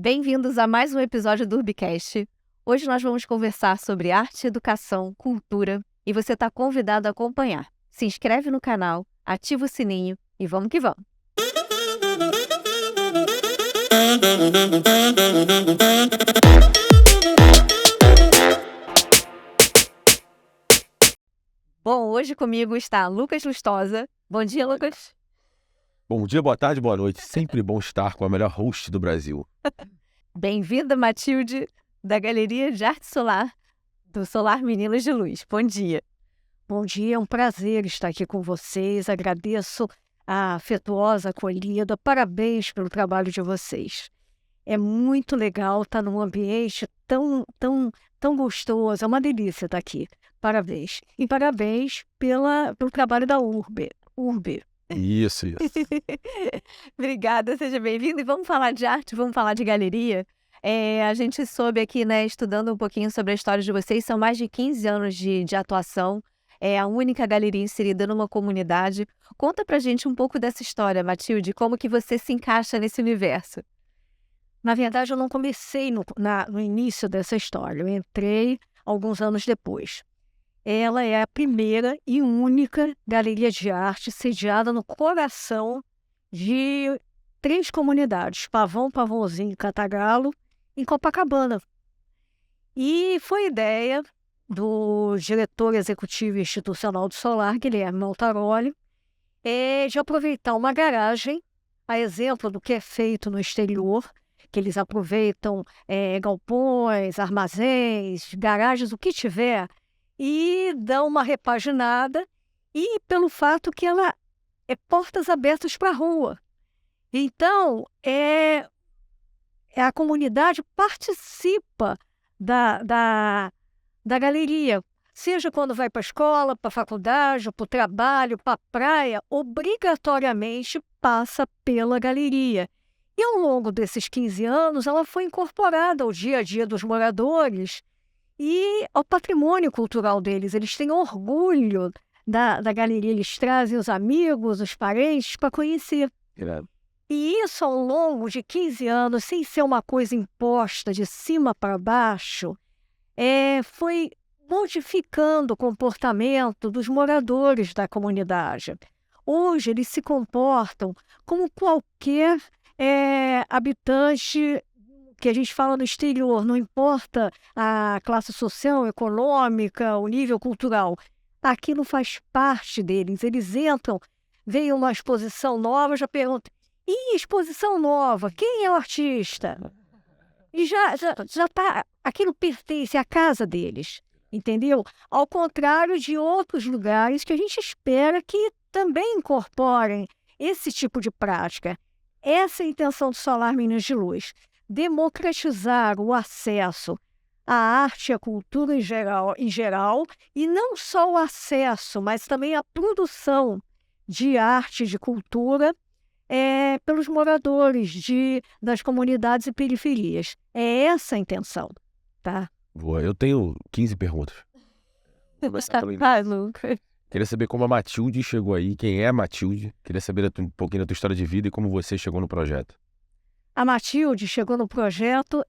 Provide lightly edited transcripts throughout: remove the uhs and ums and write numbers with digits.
Bem-vindos a mais um episódio do Urbicast. Hoje nós vamos conversar sobre arte, educação, cultura e você está convidado a acompanhar. Se inscreve no canal, ativa o sininho e vamos que vamos! Bom, hoje comigo está Lucas Lustosa. Bom dia, Lucas. Bom dia, boa tarde, boa noite. Sempre bom estar com a melhor host do Brasil. Bem-vinda, Matilde, da Galeria de Arte Solar, do Solar Meninas de Luz. Bom dia. Bom dia, é um prazer estar aqui com vocês. Agradeço a afetuosa acolhida. Parabéns pelo trabalho de vocês. É muito legal estar num ambiente tão gostoso. É uma delícia estar aqui. Parabéns. E parabéns pelo trabalho da Urbe. Isso. Obrigada, seja bem-vindo. E vamos falar de arte, vamos falar de galeria. A gente soube aqui, estudando um pouquinho sobre a história de vocês, são mais de 15 anos de atuação. É a única galeria inserida numa comunidade. Conta pra gente um pouco dessa história, Matilde, como que você se encaixa nesse universo. Na verdade, eu não comecei no início dessa história. Eu entrei alguns anos depois. Ela é a primeira e única galeria de arte sediada no coração de 3 comunidades, Pavão, Pavãozinho e Cantagalo, em Copacabana. E foi ideia do diretor executivo institucional do Solar, Guilherme Maltaroli, de aproveitar uma garagem, a exemplo do que é feito no exterior, que eles aproveitam galpões, armazéns, garagens, o que tiver, e dão uma repaginada, e pelo fato que ela é portas abertas para a rua. Então, a comunidade participa da galeria, seja quando vai para a escola, para a faculdade, para o trabalho, para a praia, obrigatoriamente passa pela galeria. E ao longo desses 15 anos, ela foi incorporada ao dia a dia dos moradores e ao patrimônio cultural deles. Eles têm orgulho da galeria, eles trazem os amigos, os parentes para conhecer. E isso ao longo de 15 anos, sem ser uma coisa imposta de cima para baixo, foi modificando o comportamento dos moradores da comunidade. Hoje eles se comportam como qualquer habitante que a gente fala no exterior, não importa a classe social, econômica, o nível cultural. Aquilo faz parte deles. Eles entram, veem uma exposição nova, já perguntam: e exposição nova, quem é o artista? E já tá, aquilo pertence à casa deles, entendeu? Ao contrário de outros lugares que a gente espera que também incorporem esse tipo de prática. Essa é a intenção do Solar Meninas de Luz: democratizar o acesso à arte e à cultura em geral, e não só o acesso, mas também a produção de arte e de cultura pelos moradores das comunidades e periferias. É essa a intenção, tá? Boa, eu tenho 15 perguntas. Lucas. Queria saber como a Matilde chegou aí, quem é a Matilde. Queria saber um pouquinho da tua história de vida e como você chegou no projeto. A Matilde chegou no projeto,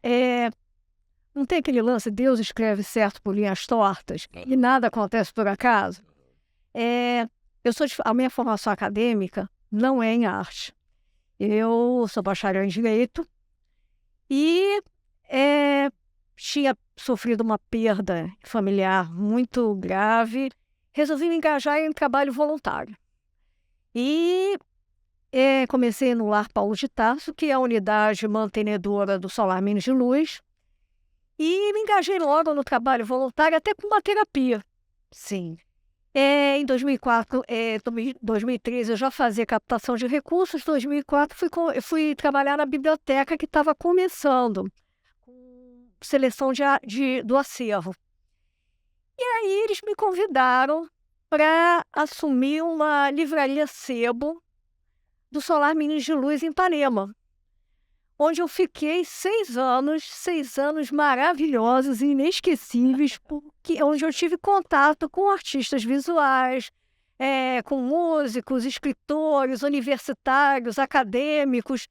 não tem aquele lance, Deus escreve certo por linhas tortas, e nada acontece por acaso. A minha formação acadêmica não é em arte. Eu sou bacharel em Direito e tinha sofrido uma perda familiar muito grave. Resolvi me engajar em trabalho voluntário. E comecei no Lar Paulo de Tarso, que é a unidade mantenedora do Solar Meninas de Luz, e me engajei logo no trabalho voluntário, até com uma terapia. Sim. Em 2004, 2013 eu já fazia captação de recursos. Em 2004 fui trabalhar na biblioteca que estava começando, com seleção do acervo. E aí eles me convidaram para assumir uma livraria sebo do Solar Meninas de Luz em Ipanema, onde eu fiquei 6 anos maravilhosos e inesquecíveis, onde eu tive contato com artistas visuais, com músicos, escritores, universitários, acadêmicos.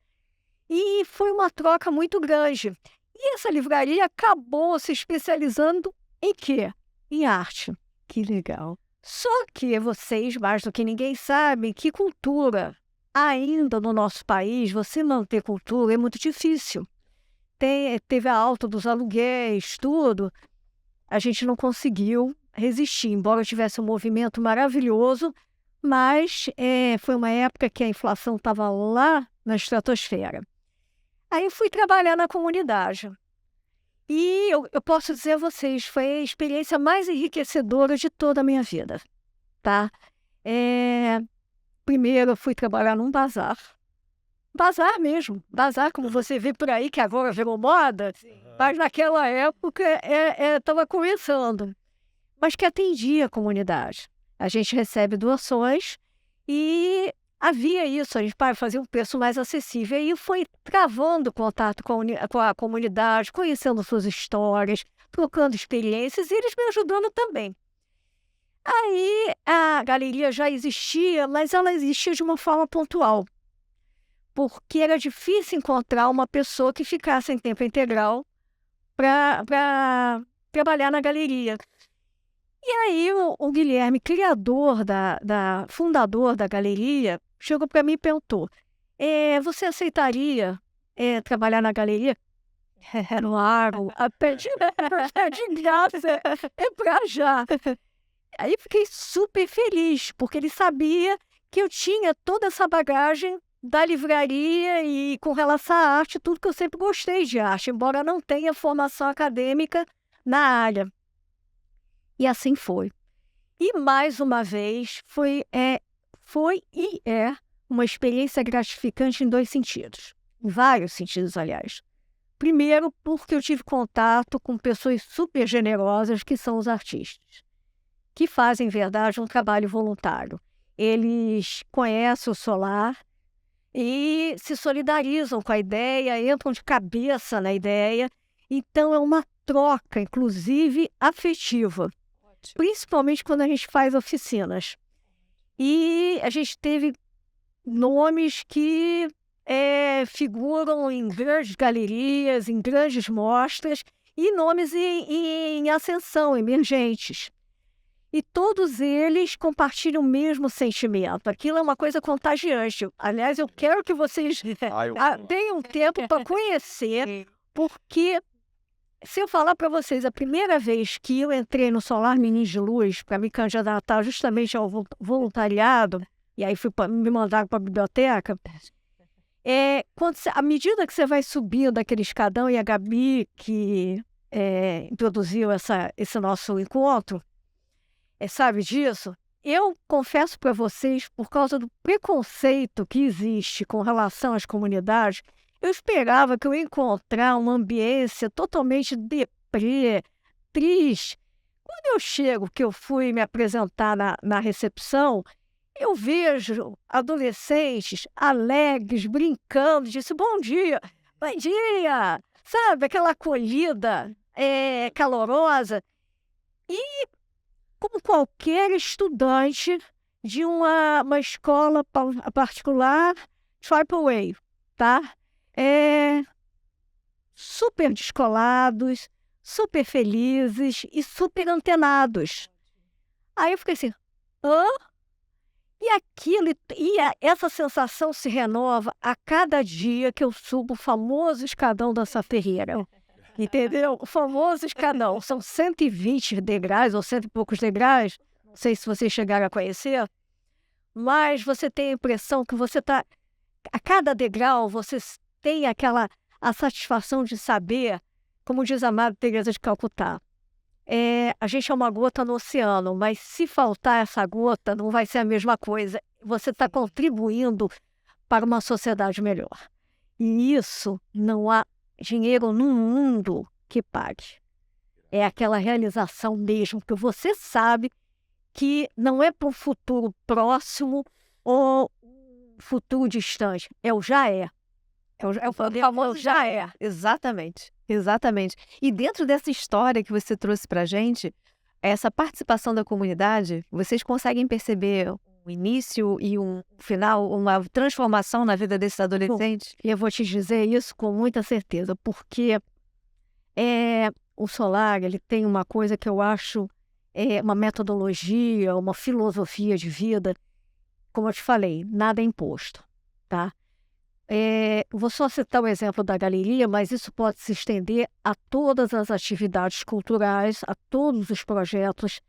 E foi uma troca muito grande. E essa livraria acabou se especializando em quê? Em arte. Que legal. Só que vocês, mais do que ninguém, sabem que cultura, ainda no nosso país, você manter cultura é muito difícil. Teve a alta dos aluguéis, tudo. A gente não conseguiu resistir, embora tivesse um movimento maravilhoso, mas foi uma época que a inflação estava lá na estratosfera. Aí eu fui trabalhar na comunidade. E eu posso dizer a vocês, foi a experiência mais enriquecedora de toda a minha vida, tá? Primeiro eu fui trabalhar num bazar. Bazar mesmo, bazar como você vê por aí, que agora virou moda, mas naquela época estava começando. Mas que atendia a comunidade. A gente recebe doações e havia isso, a gente fazia um preço mais acessível. E foi travando contato com a comunidade, conhecendo suas histórias, trocando experiências e eles me ajudando também. Aí a galeria já existia, mas ela existia de uma forma pontual, porque era difícil encontrar uma pessoa que ficasse em tempo integral para trabalhar na galeria. E aí o Guilherme, fundador da galeria, chegou para mim e perguntou, você aceitaria trabalhar na galeria? Claro, de graça, é para já. Aí fiquei super feliz, porque ele sabia que eu tinha toda essa bagagem da livraria e com relação à arte, tudo que eu sempre gostei de arte, embora não tenha formação acadêmica na área. E assim foi. E mais uma vez, foi e é uma experiência gratificante em 2 sentidos. Em vários sentidos, aliás. Primeiro, porque eu tive contato com pessoas super generosas, que são os artistas, que fazem, em verdade, um trabalho voluntário. Eles conhecem o Solar e se solidarizam com a ideia, entram de cabeça na ideia. Então, é uma troca, inclusive, afetiva. Principalmente quando a gente faz oficinas. E a gente teve nomes que figuram em grandes galerias, em grandes mostras, e nomes em ascensão, emergentes. E todos eles compartilham o mesmo sentimento. Aquilo é uma coisa contagiante. Aliás, eu quero que vocês tenham tempo para conhecer, porque se eu falar para vocês, a primeira vez que eu entrei no Solar Meninos de Luz para me candidatar justamente ao voluntariado, e aí me mandaram para a biblioteca, à medida que você vai subindo aquele escadão, e a Gabi, que introduziu esse nosso encontro, sabe disso? Eu confesso para vocês, por causa do preconceito que existe com relação às comunidades, eu esperava que eu ia encontrar uma ambiência totalmente deprê, triste. Quando eu chego, que eu fui me apresentar na recepção, eu vejo adolescentes alegres, brincando, disse bom dia, sabe, aquela acolhida calorosa. E como qualquer estudante de uma escola particular, AAA, tá? Super descolados, super felizes e super antenados. Aí eu fiquei assim, hã? Essa sensação se renova a cada dia que eu subo o famoso escadão da Ferreira. Entendeu? O famoso escadão. São 120 degraus ou 100 e poucos degraus. Não sei se vocês chegaram a conhecer. Mas você tem a impressão que você está... A cada degrau você tem a satisfação de saber, como diz a Madre Teresa de Calcutá, a gente é uma gota no oceano, mas se faltar essa gota, não vai ser a mesma coisa. Você está contribuindo para uma sociedade melhor. E isso não há dinheiro no mundo que pague. É aquela realização mesmo, que você sabe que não é para um futuro próximo ou futuro distante. É o já é. É o famoso já é. Exatamente, exatamente. E dentro dessa história que você trouxe para a gente, essa participação da comunidade, vocês conseguem perceber um início e um final, uma transformação na vida desses adolescentes? E eu vou te dizer isso com muita certeza, porque o Solar, ele tem uma coisa que eu acho uma metodologia, uma filosofia de vida. Como eu te falei, nada é imposto, tá? Vou só citar o exemplo da galeria, mas isso pode se estender a todas as atividades culturais, a todos os projetos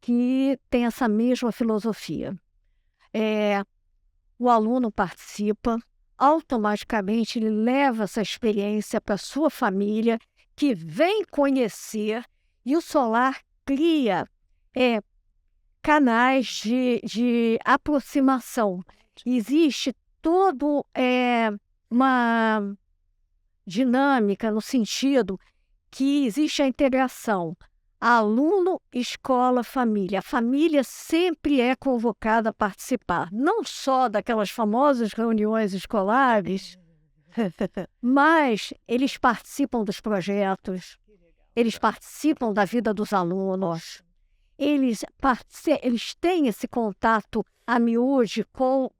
que têm essa mesma filosofia. O aluno participa, automaticamente ele leva essa experiência para sua família, que vem conhecer, e o Solar cria canais de aproximação. Existe toda uma dinâmica no sentido que existe a integração aluno, escola, família. A família sempre é convocada a participar, não só daquelas famosas reuniões escolares, mas eles participam dos projetos, eles participam da vida dos alunos, eles têm esse contato a miúde com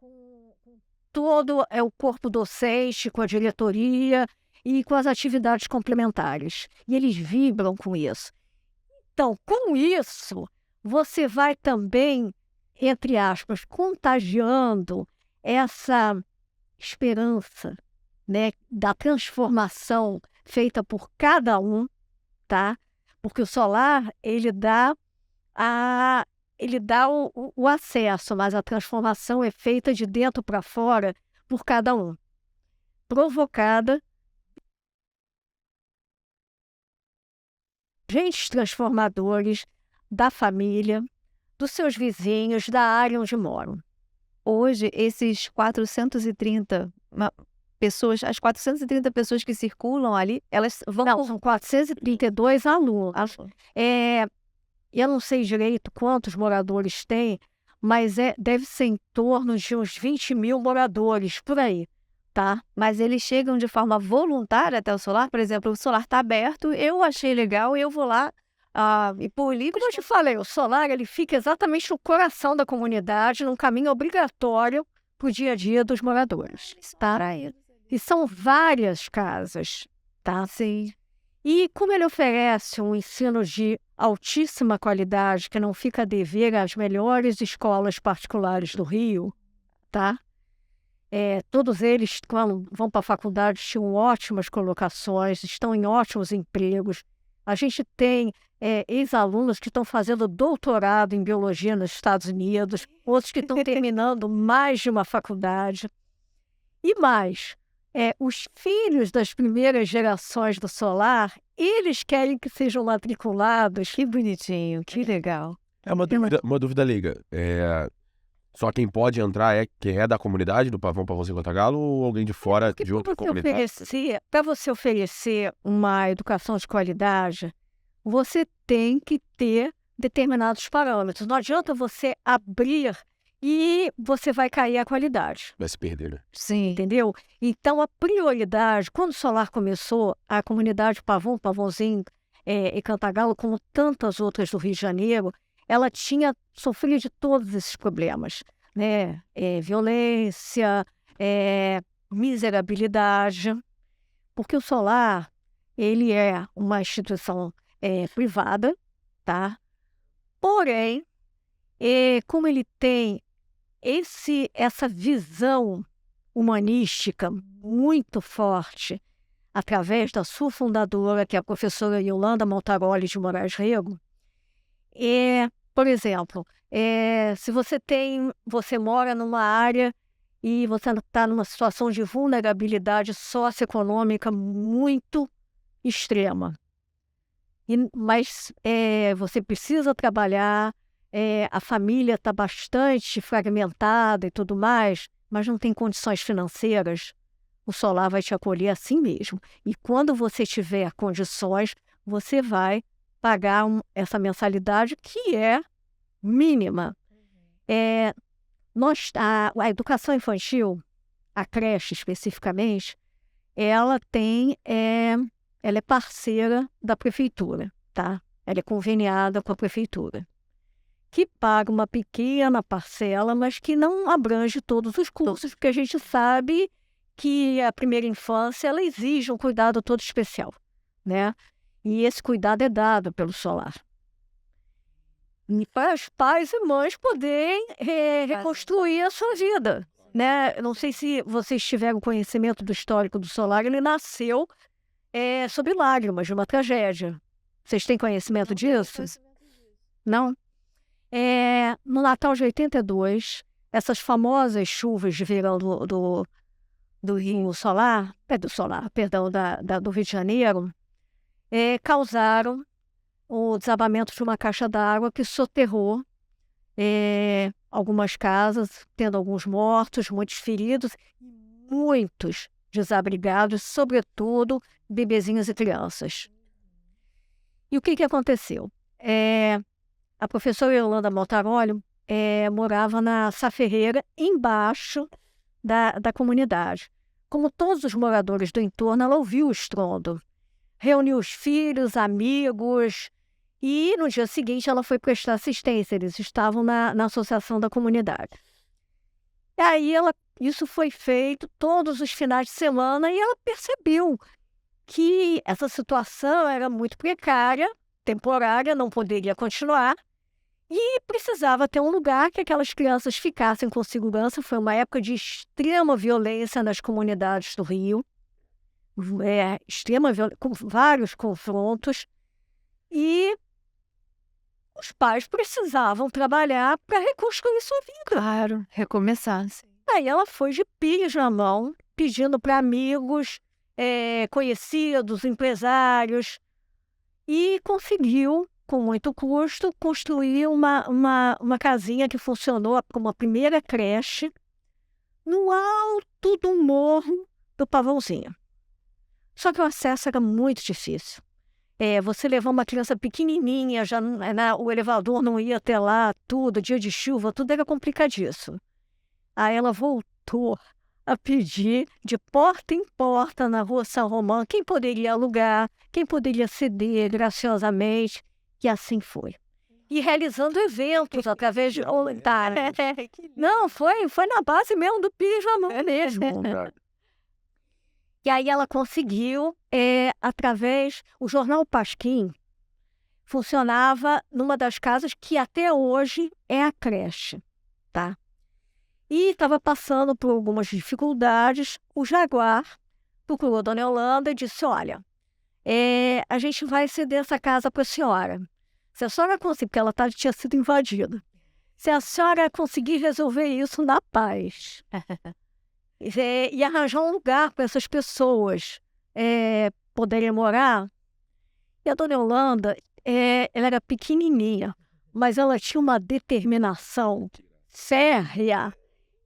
todo o corpo docente, com a diretoria e com as atividades complementares. E eles vibram com isso. Então, com isso, você vai também, entre aspas, contagiando essa esperança, né, da transformação feita por cada um, tá? Porque o Solar, ele dá o acesso, mas a transformação é feita de dentro para fora por cada um, provocada agentes transformadores da família, dos seus vizinhos, da área onde moram. Hoje, esses 430 pessoas, as 430 pessoas que circulam ali, elas vão... Não, são 432 alunos. Eu não sei direito quantos moradores tem, mas deve ser em torno de uns 20 mil moradores, por aí, tá? Mas eles chegam de forma voluntária até o Solar? Por exemplo, o Solar está aberto, eu achei legal, eu vou lá e por livre... Como eu te falei, o Solar ele fica exatamente no coração da comunidade, num caminho obrigatório para o dia a dia dos moradores, tá? E são várias casas, tá? Sim. E como ele oferece um ensino de altíssima qualidade, que não fica a dever às melhores escolas particulares do Rio, tá? Todos eles, quando vão para a faculdade, tinham ótimas colocações, estão em ótimos empregos. A gente tem ex-alunos que estão fazendo doutorado em biologia nos Estados Unidos, outros que estão terminando mais de uma faculdade. E mais, os filhos das primeiras gerações do Solar, eles querem que sejam matriculados. Que bonitinho, que legal. É uma dúvida leiga. Só quem pode entrar é quem é da comunidade do Pavão Pavãozinho Cantagalo ou alguém de fora de outra comunidade? Para você oferecer uma educação de qualidade, você tem que ter determinados parâmetros. Não adianta você abrir e você vai cair a qualidade. Vai se perder, né? Sim. Entendeu? Então, a prioridade, quando o Solar começou, a comunidade Pavão, Pavãozinho e Cantagalo, como tantas outras do Rio de Janeiro, ela tinha sofrido de todos esses problemas, né? Violência, miserabilidade, porque o Solar, ele é uma instituição privada, tá? Porém, como ele tem essa visão humanística muito forte, através da sua fundadora, que é a professora Yolanda Montaroli de Moraes Rego, por exemplo, se você mora numa área e você está numa situação de vulnerabilidade socioeconômica muito extrema, mas você precisa trabalhar, a família está bastante fragmentada e tudo mais, mas não tem condições financeiras, o Solar vai te acolher assim mesmo. E quando você tiver condições, você vai pagar essa mensalidade que é mínima. A educação infantil, a creche especificamente, ela é parceira da prefeitura, tá? Ela é conveniada com a prefeitura. que paga uma pequena parcela, mas que não abrange todos os cursos, porque a gente sabe que a primeira infância ela exige um cuidado todo especial, né? E esse cuidado é dado pelo Solar. E para os pais e mães poderem reconstruir a sua vida, né? Eu não sei se vocês tiveram conhecimento do histórico do Solar, ele nasceu sob lágrimas de uma tragédia. Vocês têm conhecimento disso? Não? No Natal de 82, essas famosas chuvas de verão do Rio Solar, do Rio de Janeiro, causaram o desabamento de uma caixa d'água que soterrou algumas casas, tendo alguns mortos, muitos feridos, muitos desabrigados, sobretudo bebezinhos e crianças. E o que aconteceu? A professora Yolanda Montarolho morava na Sá Ferreira, embaixo da comunidade. Como todos os moradores do entorno, ela ouviu o estrondo. Reuniu os filhos, amigos, e no dia seguinte ela foi prestar assistência. Eles estavam na associação da comunidade. E aí isso foi feito todos os finais de semana e ela percebeu que essa situação era muito precária, temporária, não poderia continuar e precisava ter um lugar que aquelas crianças ficassem com segurança. Foi uma época de extrema violência nas comunidades do Rio, extrema violência, com vários confrontos, e os pais precisavam trabalhar para reconstruir sua vida. Claro, recomeçar. Sim. Aí ela foi de pilhas na mão, pedindo para amigos, conhecidos, empresários, e conseguiu, com muito custo, construir uma casinha que funcionou como a primeira creche no alto do morro do Pavãozinho. Só que o acesso era muito difícil. Você levar uma criança pequenininha, o elevador não ia até lá, tudo, dia de chuva, tudo era complicadíssimo. Aí ela voltou a pedir de porta em porta na rua São Romão quem poderia alugar, quem poderia ceder graciosamente, e assim foi. E realizando eventos através de voluntários. Não, foi na base mesmo do pijamão mesmo. E aí ela conseguiu, o jornal Pasquim funcionava numa das casas que até hoje é a creche, tá? E estava passando por algumas dificuldades. O Jaguar procurou a dona Yolanda e disse: olha, a gente vai ceder essa casa para a senhora. Se a senhora conseguir, porque ela tinha sido invadida. Se a senhora conseguir resolver isso na paz e arranjar um lugar para essas pessoas poderem morar. E a dona Yolanda, ela era pequenininha, mas ela tinha uma determinação férrea.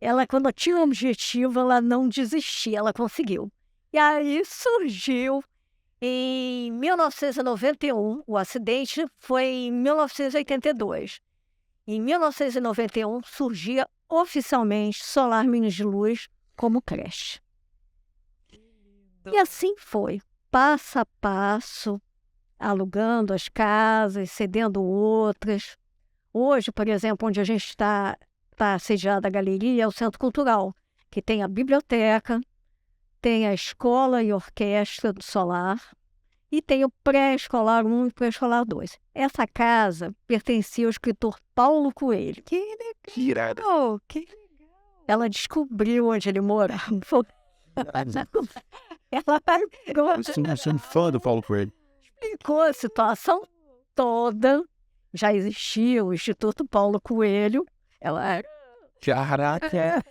Ela, quando tinha um objetivo, ela não desistia, ela conseguiu. E aí surgiu, em 1991, o acidente foi em 1982. Em 1991, surgia oficialmente Solar Minas de Luz como creche. E assim foi, passo a passo, alugando as casas, cedendo outras. Hoje, por exemplo, onde a gente está sediada a galeria, é o Centro Cultural, que tem a biblioteca, tem a escola e orquestra do Solar e tem o pré-escolar 1 e pré-escolar 2. Essa casa pertencia ao escritor Paulo Coelho. Que legal! Que legal! Ela descobriu onde ele morava. Ela sou fã do Paulo Coelho. Explicou a situação toda. Já existia o Instituto Paulo Coelho. Caraca!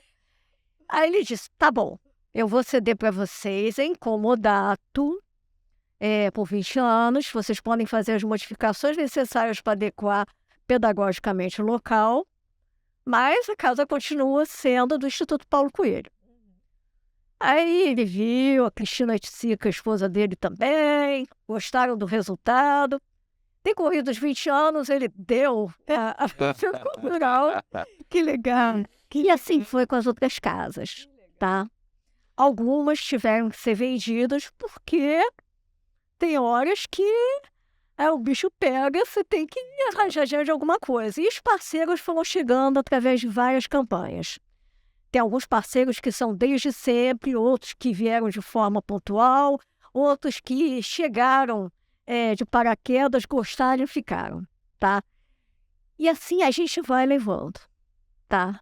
Aí ele disse: tá bom, eu vou ceder para vocês em comodato por 20 anos. Vocês podem fazer as modificações necessárias para adequar pedagogicamente o local, mas a casa continua sendo do Instituto Paulo Coelho. Aí ele viu, a Cristina Tsica, a esposa dele também, gostaram do resultado. Decorridos 20 anos, ele deu a cultural. Que legal! E assim foi com as outras casas, tá? Algumas tiveram que ser vendidas porque tem horas que Aí o bicho pega, você tem que arranjar dinheiro de alguma coisa. E os parceiros foram chegando através de várias campanhas. Tem alguns parceiros que são desde sempre, outros que vieram de forma pontual, outros que chegaram de paraquedas, gostaram e ficaram, tá? E assim a gente vai levando, tá?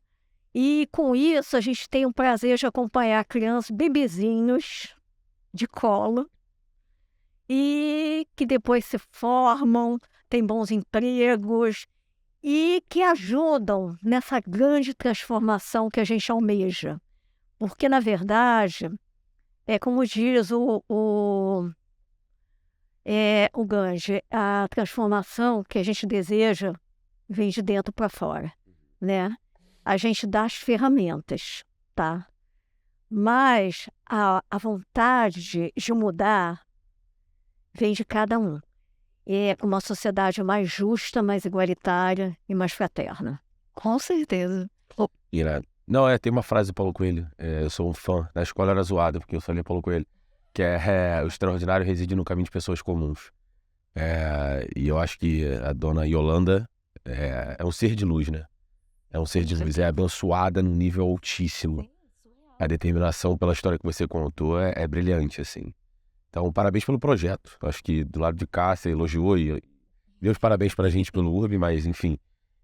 E com isso a gente tem o prazer de acompanhar crianças, bebezinhos de colo, e que depois se formam, têm bons empregos e que ajudam nessa grande transformação que a gente almeja. Porque, na verdade, como diz o Gandhi, a transformação que a gente deseja vem de dentro para fora, né? A gente dá as ferramentas, tá? Mas a vontade de mudar vem de cada um. É uma sociedade mais justa, mais igualitária e mais fraterna. Com certeza. Irado. Não, tem uma frase do Paulo Coelho, eu sou um fã, na escola era zoado, porque eu só li Paulo Coelho, que o extraordinário reside no caminho de pessoas comuns. E eu acho que a dona Yolanda é um ser de luz, né? É um ser de luz, é abençoada num nível altíssimo. A determinação pela história que você contou é brilhante, assim. Então, parabéns pelo projeto. Acho que do lado de cá você elogiou e deu os parabéns pra gente pelo URB, mas, enfim,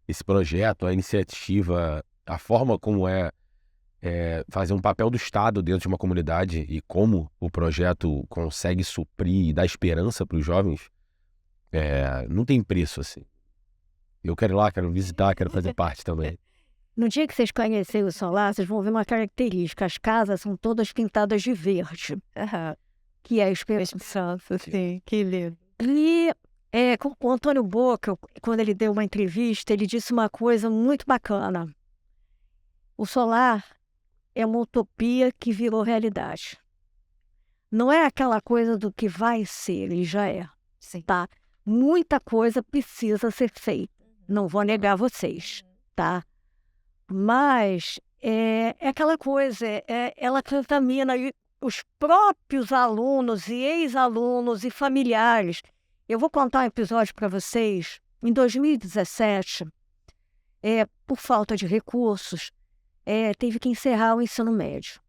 esse projeto, a iniciativa, a forma como fazer um papel do Estado dentro de uma comunidade e como o projeto consegue suprir e dar esperança para os jovens, não tem preço, assim. Eu quero ir lá, quero visitar, quero fazer parte também. No dia que vocês conhecerem o Solar, vocês vão ver uma característica. As casas são todas pintadas de verde. Que é a esperança. Sim, que lindo. E o Antônio Boca, quando ele deu uma entrevista, ele disse uma coisa muito bacana. O Solar é uma utopia que virou realidade. Não é aquela coisa do que vai ser, ele já é. Sim. Tá? Muita coisa precisa ser feita. Não vou negar vocês, tá? Mas é aquela coisa, ela contamina os próprios alunos e ex-alunos e familiares. Eu vou contar um episódio para vocês. Em 2017, por falta de recursos, teve que encerrar o ensino médio.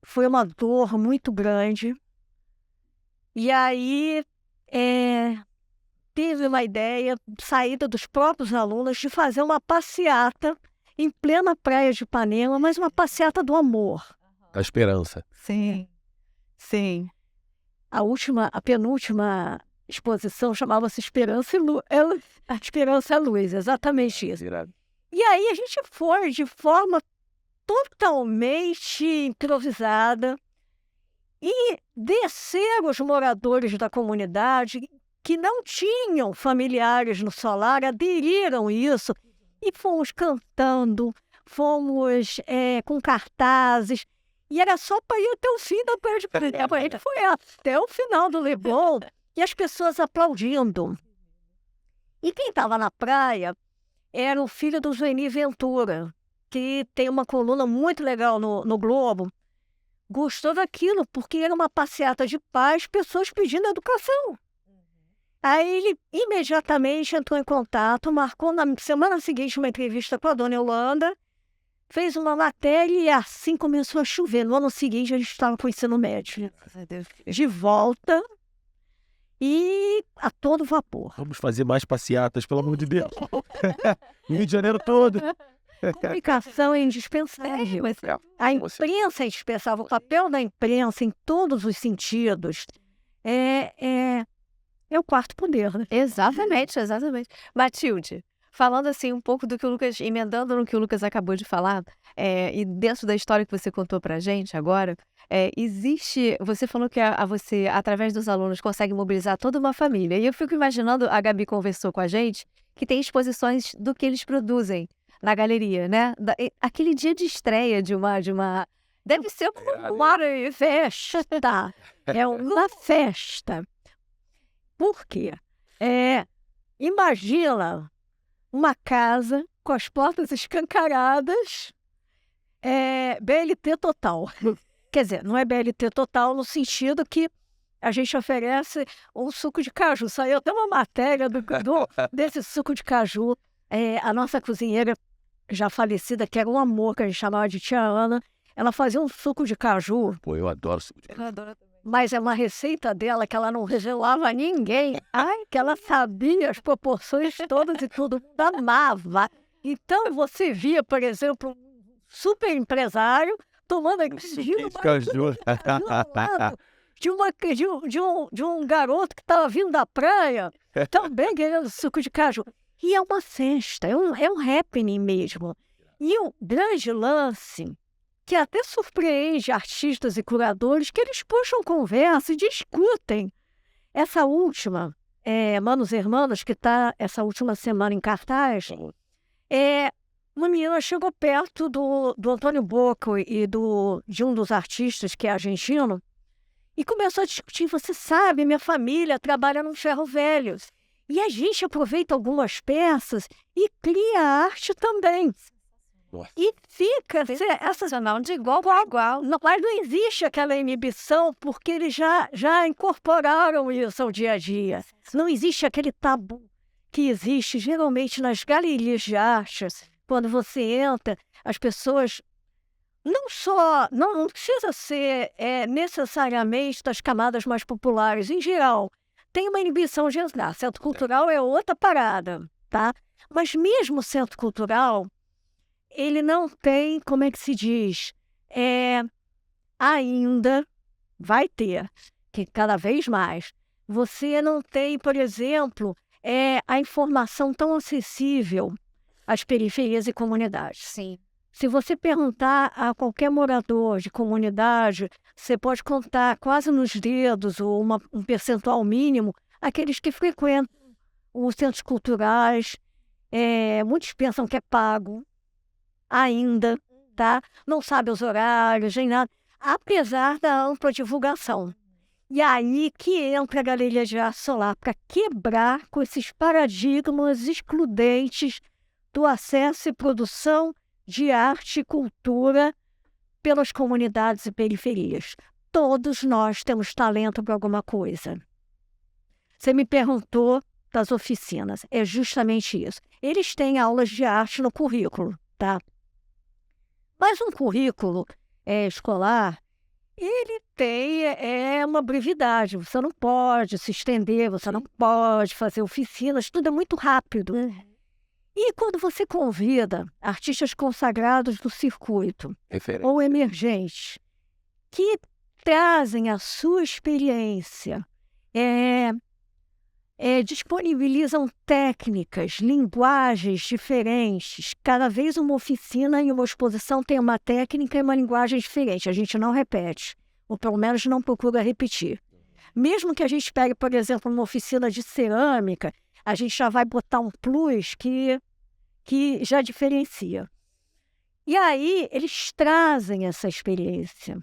Foi uma dor muito grande. E aí teve uma ideia, saída dos próprios alunos, de fazer uma passeata em plena praia de Ipanema, mas uma passeata do amor. Da esperança. Sim, sim. A penúltima exposição chamava-se Esperança e Luz. Esperança e Luz, exatamente isso. Irado. E aí a gente foi de forma totalmente improvisada e desceram os moradores da comunidade que não tinham familiares no Solar, aderiram isso e fomos cantando, fomos com cartazes. E era só para ir até o fim da praia de Ipanema. A gente foi até o final do Leblon e as pessoas aplaudindo. E quem estava na praia era o filho do Zueni Ventura, que tem uma coluna muito legal no Globo. Gostou daquilo, porque era uma passeata de paz, pessoas pedindo educação. Aí ele imediatamente entrou em contato, marcou na semana seguinte uma entrevista com a dona Yolanda, fez uma matéria e assim começou a chover. No ano seguinte, a gente estava com o ensino médio. De volta e a todo vapor. Vamos fazer mais passeatas, pelo amor de Deus. No Rio de Janeiro todo. Comunicação é indispensável. A imprensa é indispensável. O papel da imprensa, em todos os sentidos, é o quarto poder, né? Exatamente. Matilde, falando assim um pouco do que o Lucas, emendando no que o Lucas acabou de falar, e dentro da história que você contou pra gente agora, você falou que você, através dos alunos, consegue mobilizar toda uma família. E eu fico imaginando, a Gabi conversou com a gente, que tem exposições do que eles produzem na galeria, né? Aquele dia de estreia de uma... Deve ser uma festa. É uma festa. Por quê? Imagina uma casa com as portas escancaradas, BLT total. Quer dizer, não é BLT total no sentido que a gente oferece um suco de caju. Saiu até uma matéria desse suco de caju. A nossa cozinheira já falecida, que era um amor, que a gente chamava de tia Ana, ela fazia um suco de caju. Pô, eu adoro suco de caju. Eu adoro também. Mas é uma receita dela que ela não revelava a ninguém. Ai, que ela sabia as proporções todas e todo mundo amava. Então você via, por exemplo, um super empresário tomando Caju. de um garoto que estava vindo da praia, também querendo suco de caju. E é uma festa, é um happening mesmo. E o grande lance, que até surpreende artistas e curadores, que eles puxam conversa e discutem. Essa última, Manos Hermanos, que está essa última semana em cartaz, uma menina chegou perto do Antônio Bocco e de um dos artistas, que é argentino, e começou a discutir. Você sabe, minha família trabalha num ferro velho. E a gente aproveita algumas peças e cria arte também. Nossa. E fica Sensacional, de igual para igual. Mas não existe aquela inibição, porque eles já incorporaram isso ao dia a dia. Não existe aquele tabu que existe geralmente nas galerias de artes. Quando você entra, as pessoas não precisa ser necessariamente das camadas mais populares. Em geral, tem uma inibição de entrar. Centro cultural é outra parada, tá? Mas mesmo o centro cultural, ele não tem, como é que se diz, ainda vai ter, que cada vez mais. Você não tem, por exemplo, a informação tão acessível às periferias e comunidades. Sim. Se você perguntar a qualquer morador de comunidade, você pode contar quase nos dedos, ou um percentual mínimo, aqueles que frequentam os centros culturais. Muitos pensam que é pago ainda, tá? Não sabe os horários, nem nada, apesar da ampla divulgação. E aí que entra a Galeria de Arte Solar, para quebrar com esses paradigmas excludentes do acesso e produção de arte e cultura pelas comunidades e periferias. Todos nós temos talento para alguma coisa. Você me perguntou das oficinas. É justamente isso. Eles têm aulas de arte no currículo, tá? Mas um currículo escolar, ele tem uma brevidade. Você não pode se estender, você não pode fazer oficinas, tudo é muito rápido. E quando você convida artistas consagrados do circuito ou emergentes que trazem a sua experiência, disponibilizam técnicas, linguagens diferentes. Cada vez uma oficina e uma exposição tem uma técnica e uma linguagem diferente. A gente não repete, ou pelo menos não procura repetir. Mesmo que a gente pegue, por exemplo, uma oficina de cerâmica, a gente já vai botar um plus que já diferencia. E aí, eles trazem essa experiência.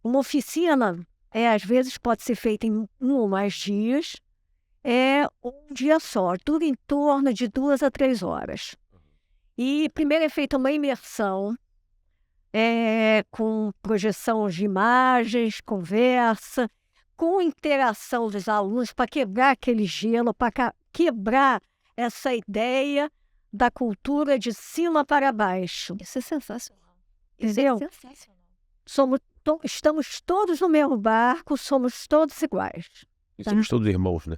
Uma oficina, às vezes, pode ser feita em 1 ou mais dias, um dia só, dura em torno de 2 a 3 horas. E primeiro é feita uma imersão, com projeção de imagens, conversa, com interação dos alunos, para quebrar aquele gelo, para quebrar essa ideia da cultura de cima para baixo. Isso é sensacional. Entendeu? Isso é sensacional. Estamos todos no mesmo barco, somos todos iguais. E somos todos irmãos, né?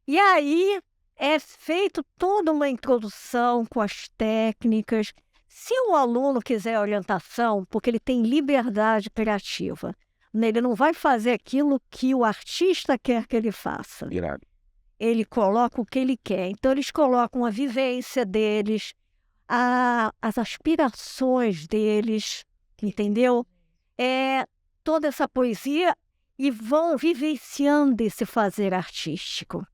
E aí é feito toda uma introdução com as técnicas. Se um aluno quiser orientação, porque ele tem liberdade criativa, né, ele não vai fazer aquilo que o artista quer que ele faça. Irado. Ele coloca o que ele quer. Então, eles colocam a vivência deles, as aspirações deles, entendeu? Toda essa poesia, e vão vivenciando esse fazer artístico.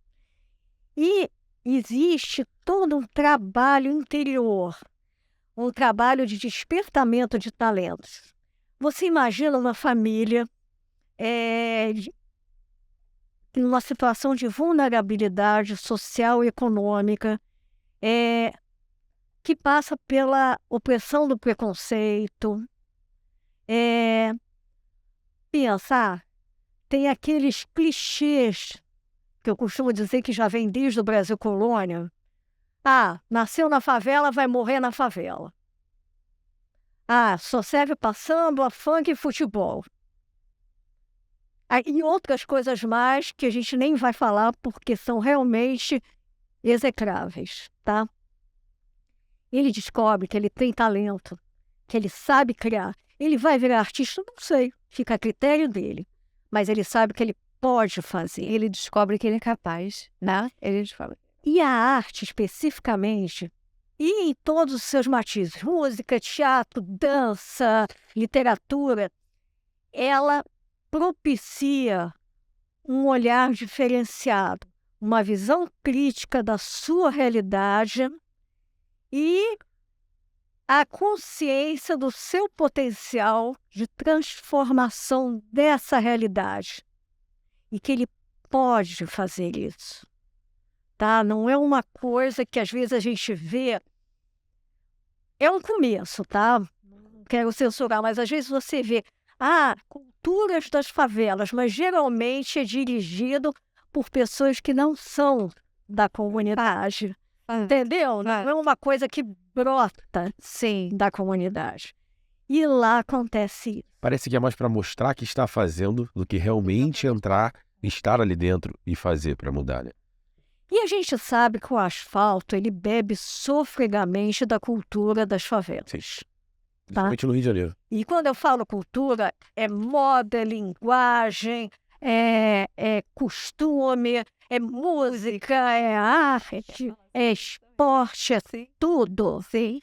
E existe todo um trabalho interior, um trabalho de despertamento de talentos. Você imagina uma família numa situação de vulnerabilidade social e econômica, que passa pela opressão do preconceito. Pensar tem aqueles clichês que eu costumo dizer que já vem desde o Brasil colônia. Nasceu na favela, vai morrer na favela. Só serve para samba, funk e futebol. E outras coisas mais que a gente nem vai falar porque são realmente execráveis, tá? Ele descobre que ele tem talento, que ele sabe criar. Ele vai virar artista? Não sei, fica a critério dele. Mas ele sabe que ele pode fazer. Ele descobre que ele é capaz, né? Ele descobre. E a arte, especificamente, e em todos os seus matizes, música, teatro, dança, literatura, ela propicia um olhar diferenciado, uma visão crítica da sua realidade e a consciência do seu potencial de transformação dessa realidade. E que ele pode fazer isso. Tá? Não é uma coisa que às vezes a gente vê. É um começo, tá? Não quero censurar, mas às vezes você vê culturas das favelas, mas geralmente é dirigido por pessoas que não são da comunidade. Entendeu? Não é uma coisa que brota, sim, da comunidade. E lá acontece isso. Parece que é mais para mostrar que está fazendo do que realmente entrar, estar ali dentro e fazer para mudar, né? E a gente sabe que o asfalto, ele bebe sofregamente da cultura das favelas. Sim. Principalmente no Rio de Janeiro. E quando eu falo cultura, é moda, é linguagem, é costume, é música, é arte, é esporte, é tudo. Sim.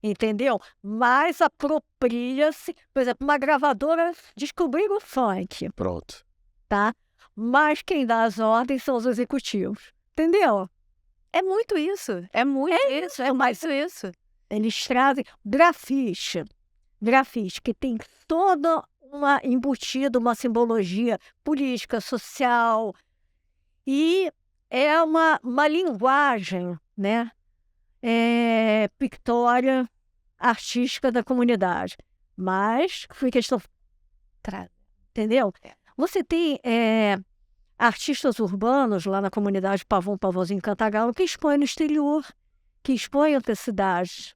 Entendeu? Mas apropria-se, por exemplo, uma gravadora descobriu o funk. Pronto. Tá? Mas quem dá as ordens são os executivos. Entendeu? É muito isso. É muito isso. É mais isso. Eles trazem grafite, que tem toda uma embutida, uma simbologia política, social. E é uma linguagem, né? Pictória artística da comunidade. Mas foi questão. Entendeu? Você tem artistas urbanos lá na comunidade Pavão, Pavãozinho, Cantagalo, que expõem no exterior, que expõem outras cidades.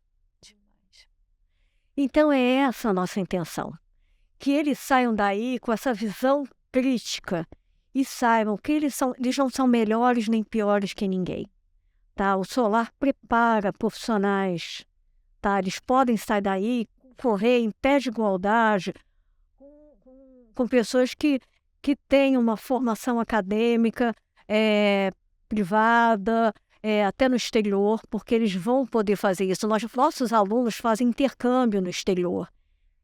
Então é essa a nossa intenção. Que eles saiam daí com essa visão crítica e saibam que eles não são melhores nem piores que ninguém. Tá? O Solar prepara profissionais. Tá? Eles podem sair daí, correr em pé de igualdade com pessoas que têm uma formação acadêmica privada, até no exterior, porque eles vão poder fazer isso. Nossos alunos fazem intercâmbio no exterior.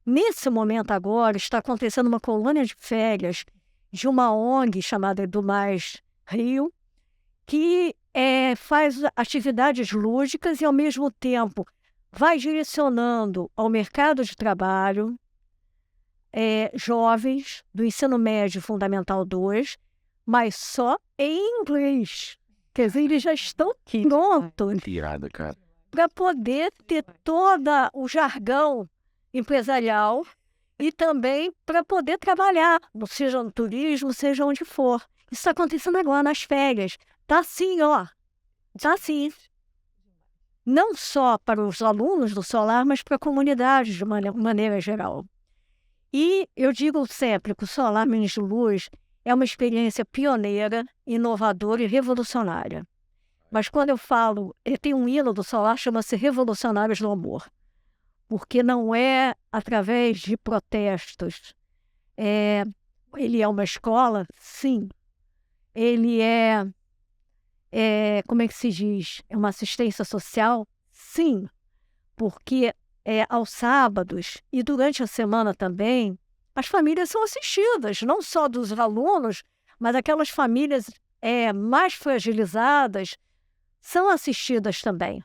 Nesse momento agora está acontecendo uma colônia de férias de uma ONG chamada Edumais Rio, que faz atividades lúdicas e, ao mesmo tempo, vai direcionando ao mercado de trabalho jovens do ensino médio fundamental 2, mas só em inglês. Quer dizer, eles já estão prontos para poder ter todo o jargão empresarial e também para poder trabalhar, seja no turismo, seja onde for. Isso está acontecendo agora nas férias. Está assim, ó. Está assim. Não só para os alunos do Solar, mas para a comunidade de maneira geral. E eu digo sempre que o Solar Meninos de Luz é uma experiência pioneira, inovadora e revolucionária. Mas quando eu falo, tem um hino do Solar, chama-se Revolucionários do Amor. Porque não é através de protestos. Ele é uma escola? Sim. Ele como é que se diz? É uma assistência social? Sim. Porque aos sábados e durante a semana também, as famílias são assistidas, não só dos alunos, mas aquelas famílias mais fragilizadas são assistidas também.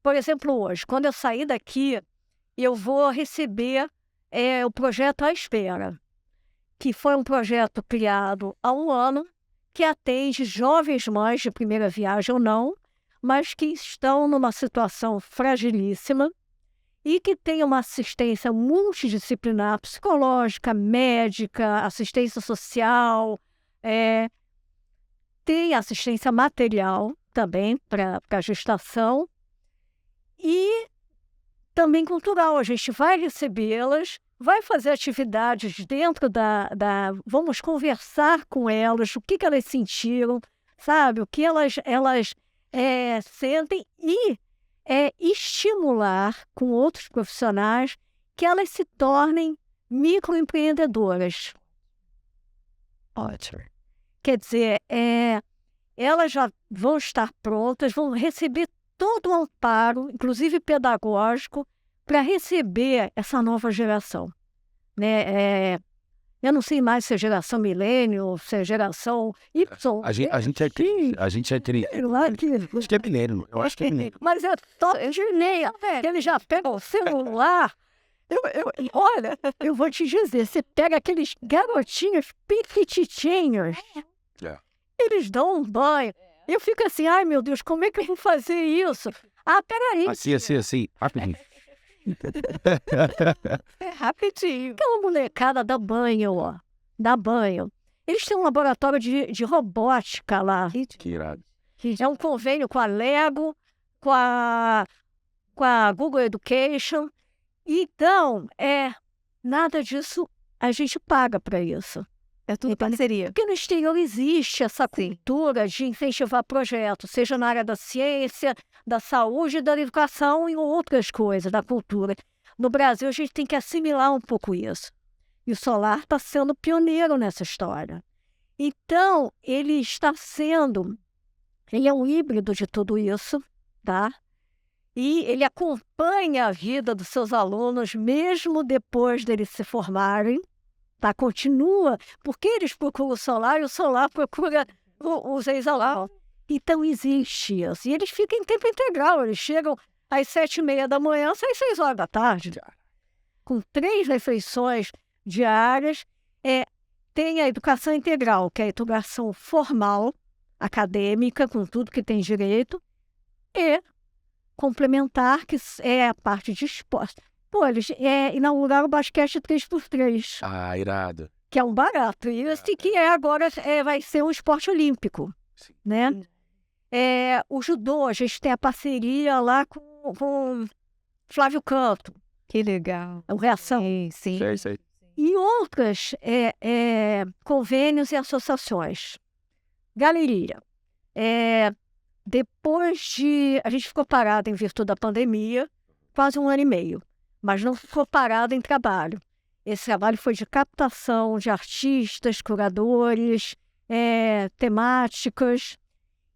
Por exemplo, hoje, quando eu sair daqui, eu vou receber o projeto À Espera, que foi um projeto criado há um ano, que atende jovens mães de primeira viagem ou não, mas que estão numa situação fragilíssima e que tenha uma assistência multidisciplinar, psicológica, médica, assistência social, tem assistência material também para a gestação e também cultural. A gente vai recebê-las, vai fazer atividades dentro vamos conversar com elas, o que elas sentiram, sabe? O que elas sentem e estimular com outros profissionais que elas se tornem microempreendedoras. Ótimo. Quer dizer, elas já vão estar prontas, vão receber todo o amparo, inclusive pedagógico, para receber essa nova geração. Né? Eu não sei mais se é geração milênio, se é geração Y. A gente é milênio. Acho que é milênio. Eu acho que é milênio. Mas é top de linha. Ele já pega o celular. Olha, eu vou te dizer, você pega aqueles garotinhos piquititinhos, eles dão um banho. Eu fico assim, ai meu Deus, como é que eu vou fazer isso? Ah, peraí. Assim, rapidinho. Rapidinho. Aquela molecada dá banho, ó. Dá banho. Eles têm um laboratório de robótica lá. Que irado. É um convênio com a Lego, com a Google Education. Então, nada disso a gente paga para isso. É tudo parceria. Porque no exterior existe essa cultura de incentivar projetos, seja na área da ciência, da saúde, da educação e outras coisas, da cultura. No Brasil, a gente tem que assimilar um pouco isso. E o Solar está sendo pioneiro nessa história. Então, ele é um híbrido de tudo isso, tá? E ele acompanha a vida dos seus alunos, mesmo depois deles se formarem, tá? Continua, porque eles procuram o Solar e o Solar procura os ex-alunos. Então, existe isso. E eles ficam em tempo integral, eles chegam às 7h30 da manhã, às 6 horas da tarde, com 3 refeições diárias. Tem a educação integral, que é a educação formal, acadêmica, com tudo que tem direito, e complementar, que é a parte de esporte. Pô, eles inauguraram o basquete 3x3. Ah, irado. Que é um barato. E esse que agora vai ser um esporte olímpico. Sim. Né? O judô, a gente tem a parceria lá com Flávio Canto. Que legal. É o Reação. Sim. Sei. E outras convênios e associações. Galeria. Depois de... A gente ficou parado em virtude da pandemia, quase 1 ano e meio. Mas não ficou parado em trabalho. Esse trabalho foi de captação de artistas, curadores, temáticas.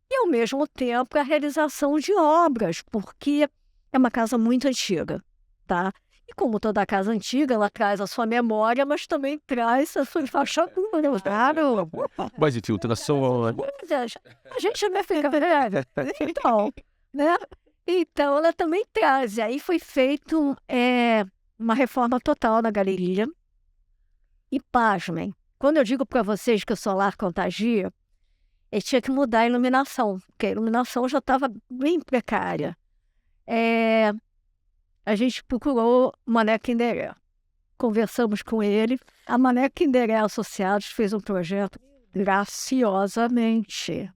E, ao mesmo tempo, a realização de obras, porque é uma casa muito antiga, tá? E como toda casa antiga, ela traz a sua memória, mas também traz a sua fachadura, claro. Mas infiltração... A gente vai ficar velha. Então, né? Então, ela também traz. E aí foi feito uma reforma total na galeria. E, pasmem, quando eu digo para vocês que o Solar contagia, ele tinha que mudar a iluminação, porque a iluminação já estava bem precária. A gente procurou o Mané Kinderé. Conversamos com ele. A Mané Kinderé Associados fez um projeto graciosamente.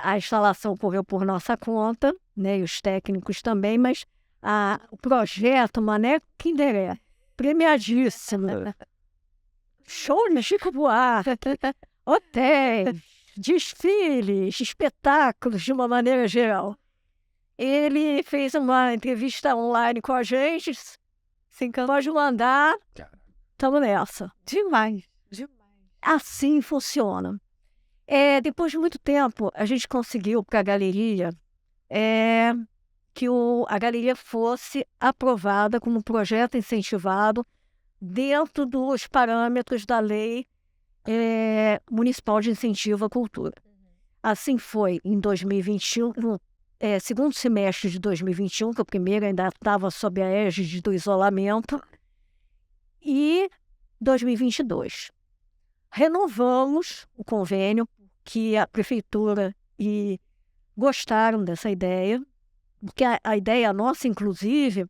A instalação correu por nossa conta, né, e os técnicos também, mas o projeto Mané Kinderé, premiadíssimo. Show de Chico Buarque, hotéis, desfiles, espetáculos de uma maneira geral. Ele fez uma entrevista online com a gente. Pode mandar. Estamos nessa. Demais. Assim funciona. Depois de muito tempo, a gente conseguiu para a galeria que a galeria fosse aprovada como projeto incentivado dentro dos parâmetros da Lei Municipal de Incentivo à Cultura. Assim foi em 2021, no segundo semestre de 2021, que o primeiro ainda estava sob a égide do isolamento, e 2022. Renovamos o convênio, que a prefeitura gostaram dessa ideia, porque a ideia nossa, inclusive,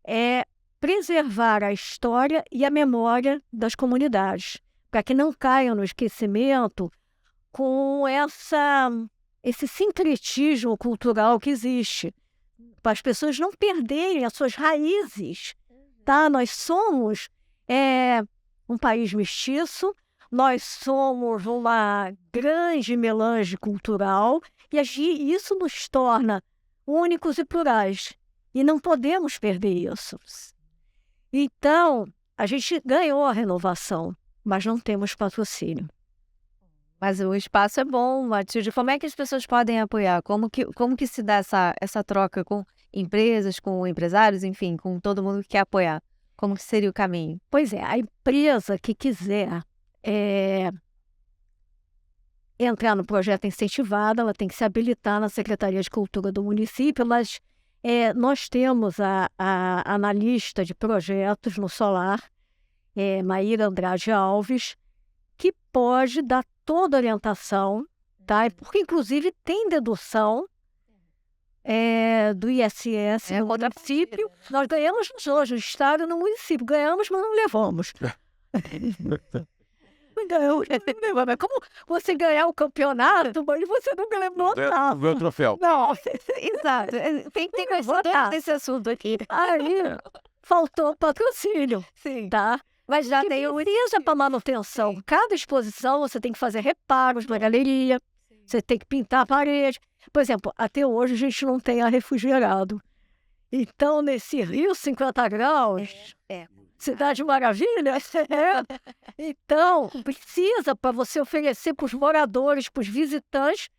é preservar a história e a memória das comunidades, para que não caiam no esquecimento com esse sincretismo cultural que existe, para as pessoas não perderem as suas raízes, tá? Nós somos um país mestiço, nós somos uma grande melange cultural e isso nos torna únicos e plurais. E não podemos perder isso. Então, a gente ganhou a renovação, mas não temos patrocínio. Mas o espaço é bom, Matilde. Como é que as pessoas podem apoiar? Como que se dá essa troca com empresas, com empresários, enfim, com todo mundo que quer apoiar? Como que seria o caminho? Pois é, a empresa que quiser entrar no projeto incentivado, ela tem que se habilitar na Secretaria de Cultura do município, mas nós temos a analista de projetos no Solar, Maíra Andrade Alves, que pode dar toda a orientação, tá? Porque, inclusive, tem dedução do ISS no município. Nós ganhamos hoje, o Estado e no município. Ganhamos, mas não levamos. Mas como você ganhar o campeonato, mas você nunca levou nada. Ganhou o troféu. Não, Exato. Tem que gostar desse assunto aqui. aí faltou patrocínio, Sim. tá? Mas já Que tem o precisa para manutenção. Cada exposição você tem que fazer reparos na galeria, você tem que pintar a parede. Por exemplo, até hoje a gente não tem ar refrigerado. Então, nesse Rio 50 graus, Cidade Maravilha, então precisa para você oferecer para os moradores, para os visitantes,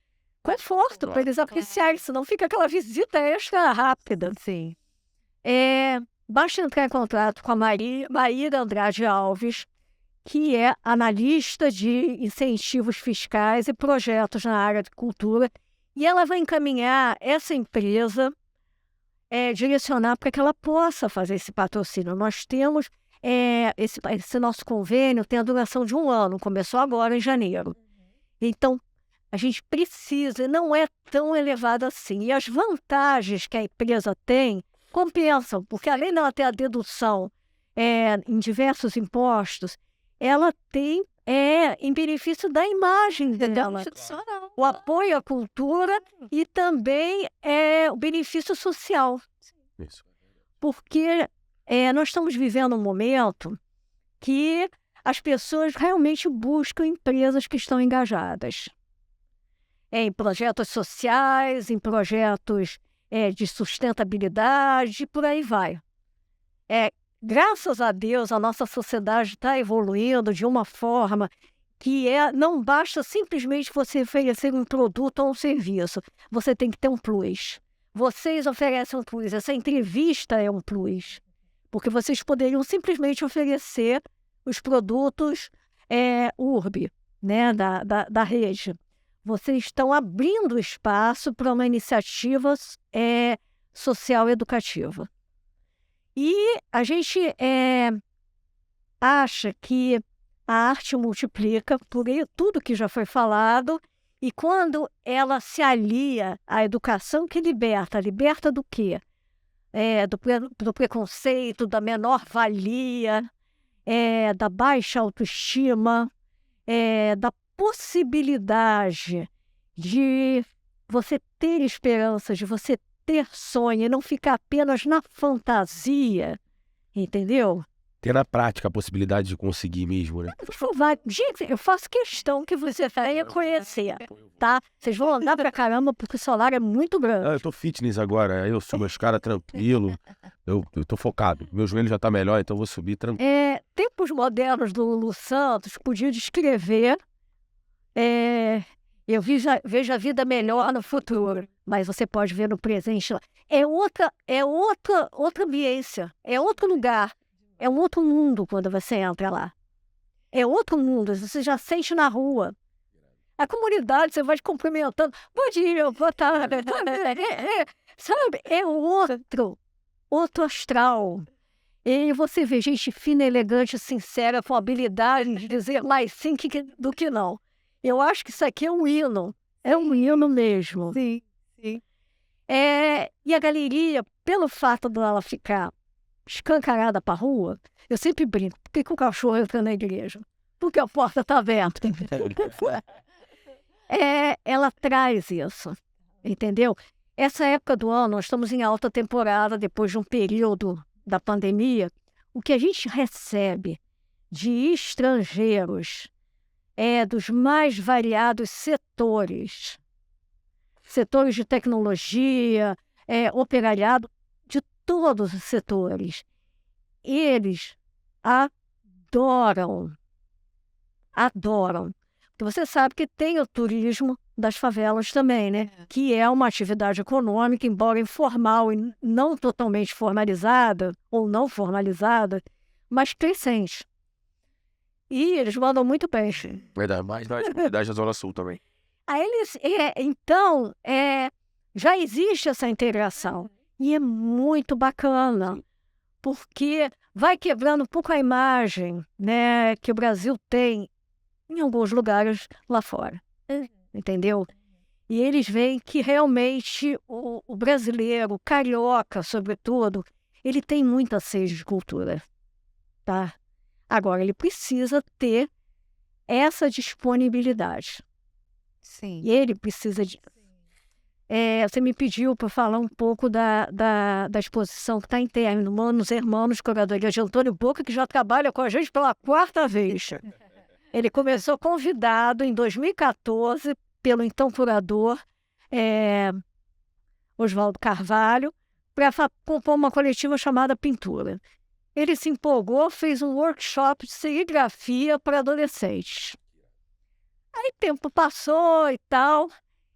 conforto, para eles apreciarem, senão fica aquela visita extra rápida. Sim. Basta entrar em contato com a Maíra Andrade Alves, que é analista de incentivos fiscais e projetos na área de cultura, e ela vai encaminhar essa empresa, direcionar para que ela possa fazer esse patrocínio. Nós temos esse nosso convênio, tem a duração de 1 ano, começou agora em janeiro. Então, a gente precisa, e não é tão elevado assim. E as vantagens que a empresa tem compensam, porque além dela ter a dedução em diversos impostos, ela tem em benefício da imagem dela, o apoio à cultura e também o benefício social. Isso. Porque nós estamos vivendo um momento que as pessoas realmente buscam empresas que estão engajadas em projetos sociais, em projetos de sustentabilidade, e por aí vai. Graças a Deus, a nossa sociedade está evoluindo de uma forma que não basta simplesmente você oferecer um produto ou um serviço. Você tem que ter um plus. Vocês oferecem um plus. Essa entrevista é um plus. Porque vocês poderiam simplesmente oferecer os produtos URB, né, da rede. Vocês estão abrindo espaço para uma iniciativa social educativa. E a gente acha que a arte multiplica por tudo que já foi falado, e quando ela se alia à educação que liberta do quê? Do preconceito, da menor valia, da baixa autoestima, da possibilidade de você ter esperança, de você ter sonho e não ficar apenas na fantasia, entendeu? Ter na prática a possibilidade de conseguir mesmo, né? Gente, eu faço questão que você venha conhecer, tá? Vocês vão andar pra caramba porque o Solar é muito grande. Eu tô fitness agora, aí eu subo a escada tranquilo, eu tô focado. Meu joelho já tá melhor, então eu vou subir tranquilo. Tempos modernos do Lulu Santos podia descrever eu vejo a vida melhor no futuro, mas você pode ver no presente lá. É outra ambiência, é outro lugar, é um outro mundo quando você entra lá. É outro mundo, você já sente na rua. A comunidade, você vai te cumprimentando. Bom dia, boa tarde. Sabe, é outro astral. E você vê gente fina, elegante, sincera, com habilidade de dizer mais sim do que não. Eu acho que isso aqui é um hino mesmo. Sim, sim. E a galeria, pelo fato dela ficar escancarada para a rua, eu sempre brinco, por que que o cachorro entra na igreja? Porque a porta está aberta. Ela traz isso, entendeu? Essa época do ano, nós estamos em alta temporada, depois de um período da pandemia, o que a gente recebe de estrangeiros dos mais variados setores de tecnologia, operariado, de todos os setores. Eles adoram. Porque você sabe que tem o turismo das favelas também, né? Que é uma atividade econômica, embora informal e não totalmente formalizada, ou não formalizada, mas crescente. E eles mandam muito bem. Verdade, mais na comunidade da Zona Sul também. Aí então, já existe essa integração. E é muito bacana, porque vai quebrando um pouco a imagem, né, que o Brasil tem em alguns lugares lá fora. Entendeu? E eles veem que realmente o brasileiro, o carioca, sobretudo, ele tem muita sede de cultura. Tá? Agora, ele precisa ter essa disponibilidade. Sim. E ele precisa de... você me pediu para falar um pouco da exposição que está em término, Manos Hermanos, curadoria de Antônio Boca, que já trabalha com a gente pela 4ª vez. Ele começou convidado em 2014 pelo então curador Oswaldo Carvalho para compor uma coletiva chamada Pintura. Ele se empolgou, fez um workshop de serigrafia para adolescentes. Aí o tempo passou e tal,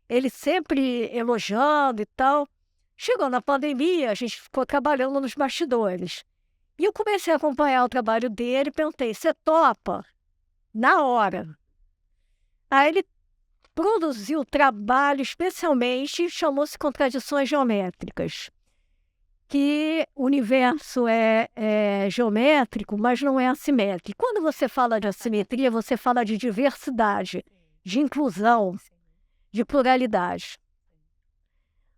ele sempre elogiando e tal. Chegou na pandemia, a gente ficou trabalhando nos bastidores. E eu comecei a acompanhar o trabalho dele e perguntei, você topa? Na hora. Aí ele produziu trabalho especialmente, chamou-se Contradições Geométricas, que o universo é geométrico, mas não é assimétrico. Quando você fala de assimetria, você fala de diversidade, de inclusão, de pluralidade.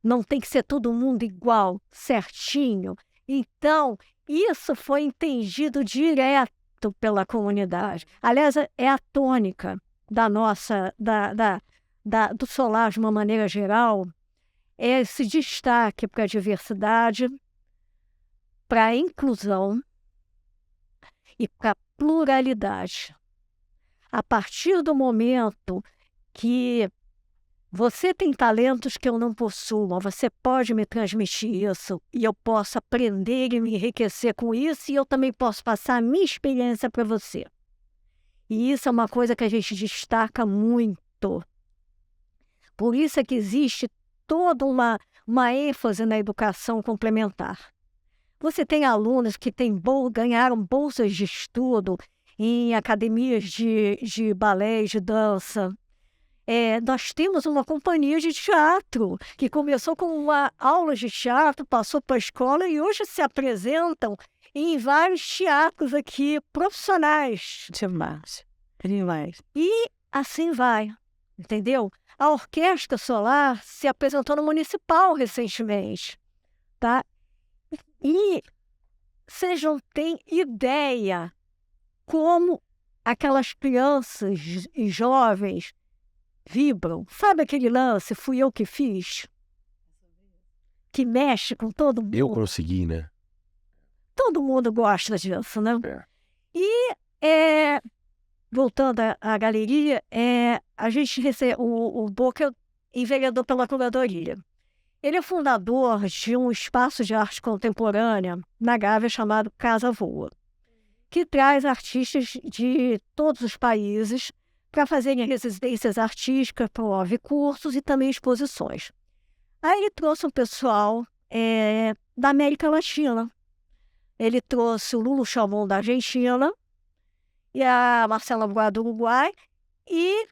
Não tem que ser todo mundo igual, certinho. Então, isso foi entendido direto pela comunidade. Aliás, é a tônica da nossa, do Solar, de uma maneira geral, é esse destaque para a diversidade, para a inclusão e para a pluralidade. A partir do momento que você tem talentos que eu não possuo, mas você pode me transmitir isso e eu posso aprender e me enriquecer com isso e eu também posso passar a minha experiência para você. E isso é uma coisa que a gente destaca muito. Por isso é que existe toda uma ênfase na educação complementar. Você tem alunos que ganharam bolsas de estudo em academias de balé, de dança. Nós temos uma companhia de teatro que começou com uma aula de teatro, passou para a escola e hoje se apresentam em vários teatros aqui profissionais. Demais. E assim vai, entendeu? A Orquestra Solar se apresentou no Municipal recentemente, tá? E vocês não têm ideia como aquelas crianças e jovens vibram. Sabe aquele lance, fui eu que fiz? Que mexe com todo mundo. Eu consegui, né? Todo mundo gosta disso, né? E, voltando à galeria, a gente recebeu o Boca enveredou pela curadoria. Ele é fundador de um espaço de arte contemporânea na Gávea chamado Casa Voa, que traz artistas de todos os países para fazerem residências artísticas, promove cursos e também exposições. Aí ele trouxe um pessoal da América Latina. Ele trouxe o Lulo Chalmon da Argentina e a Marcela Boá do Uruguai e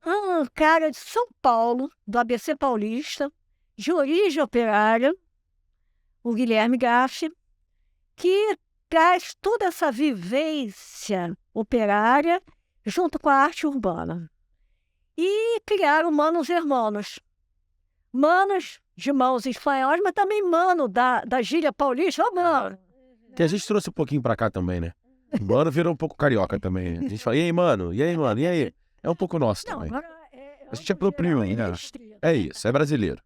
um cara de São Paulo, do ABC Paulista, de origem operária, o Guilherme Gaffi, que traz toda essa vivência operária junto com a arte urbana. E criaram Manos Hermanos. manos de mãos espanhóis, mas também mano da gíria paulista. Ô, mano! Que a gente trouxe um pouquinho pra cá também, né? Mano virou um pouco carioca também. A gente fala, e aí, mano? E aí, mano? E aí? É um pouco nosso Não, também. agora A gente apropriou, né? É isso, é brasileiro.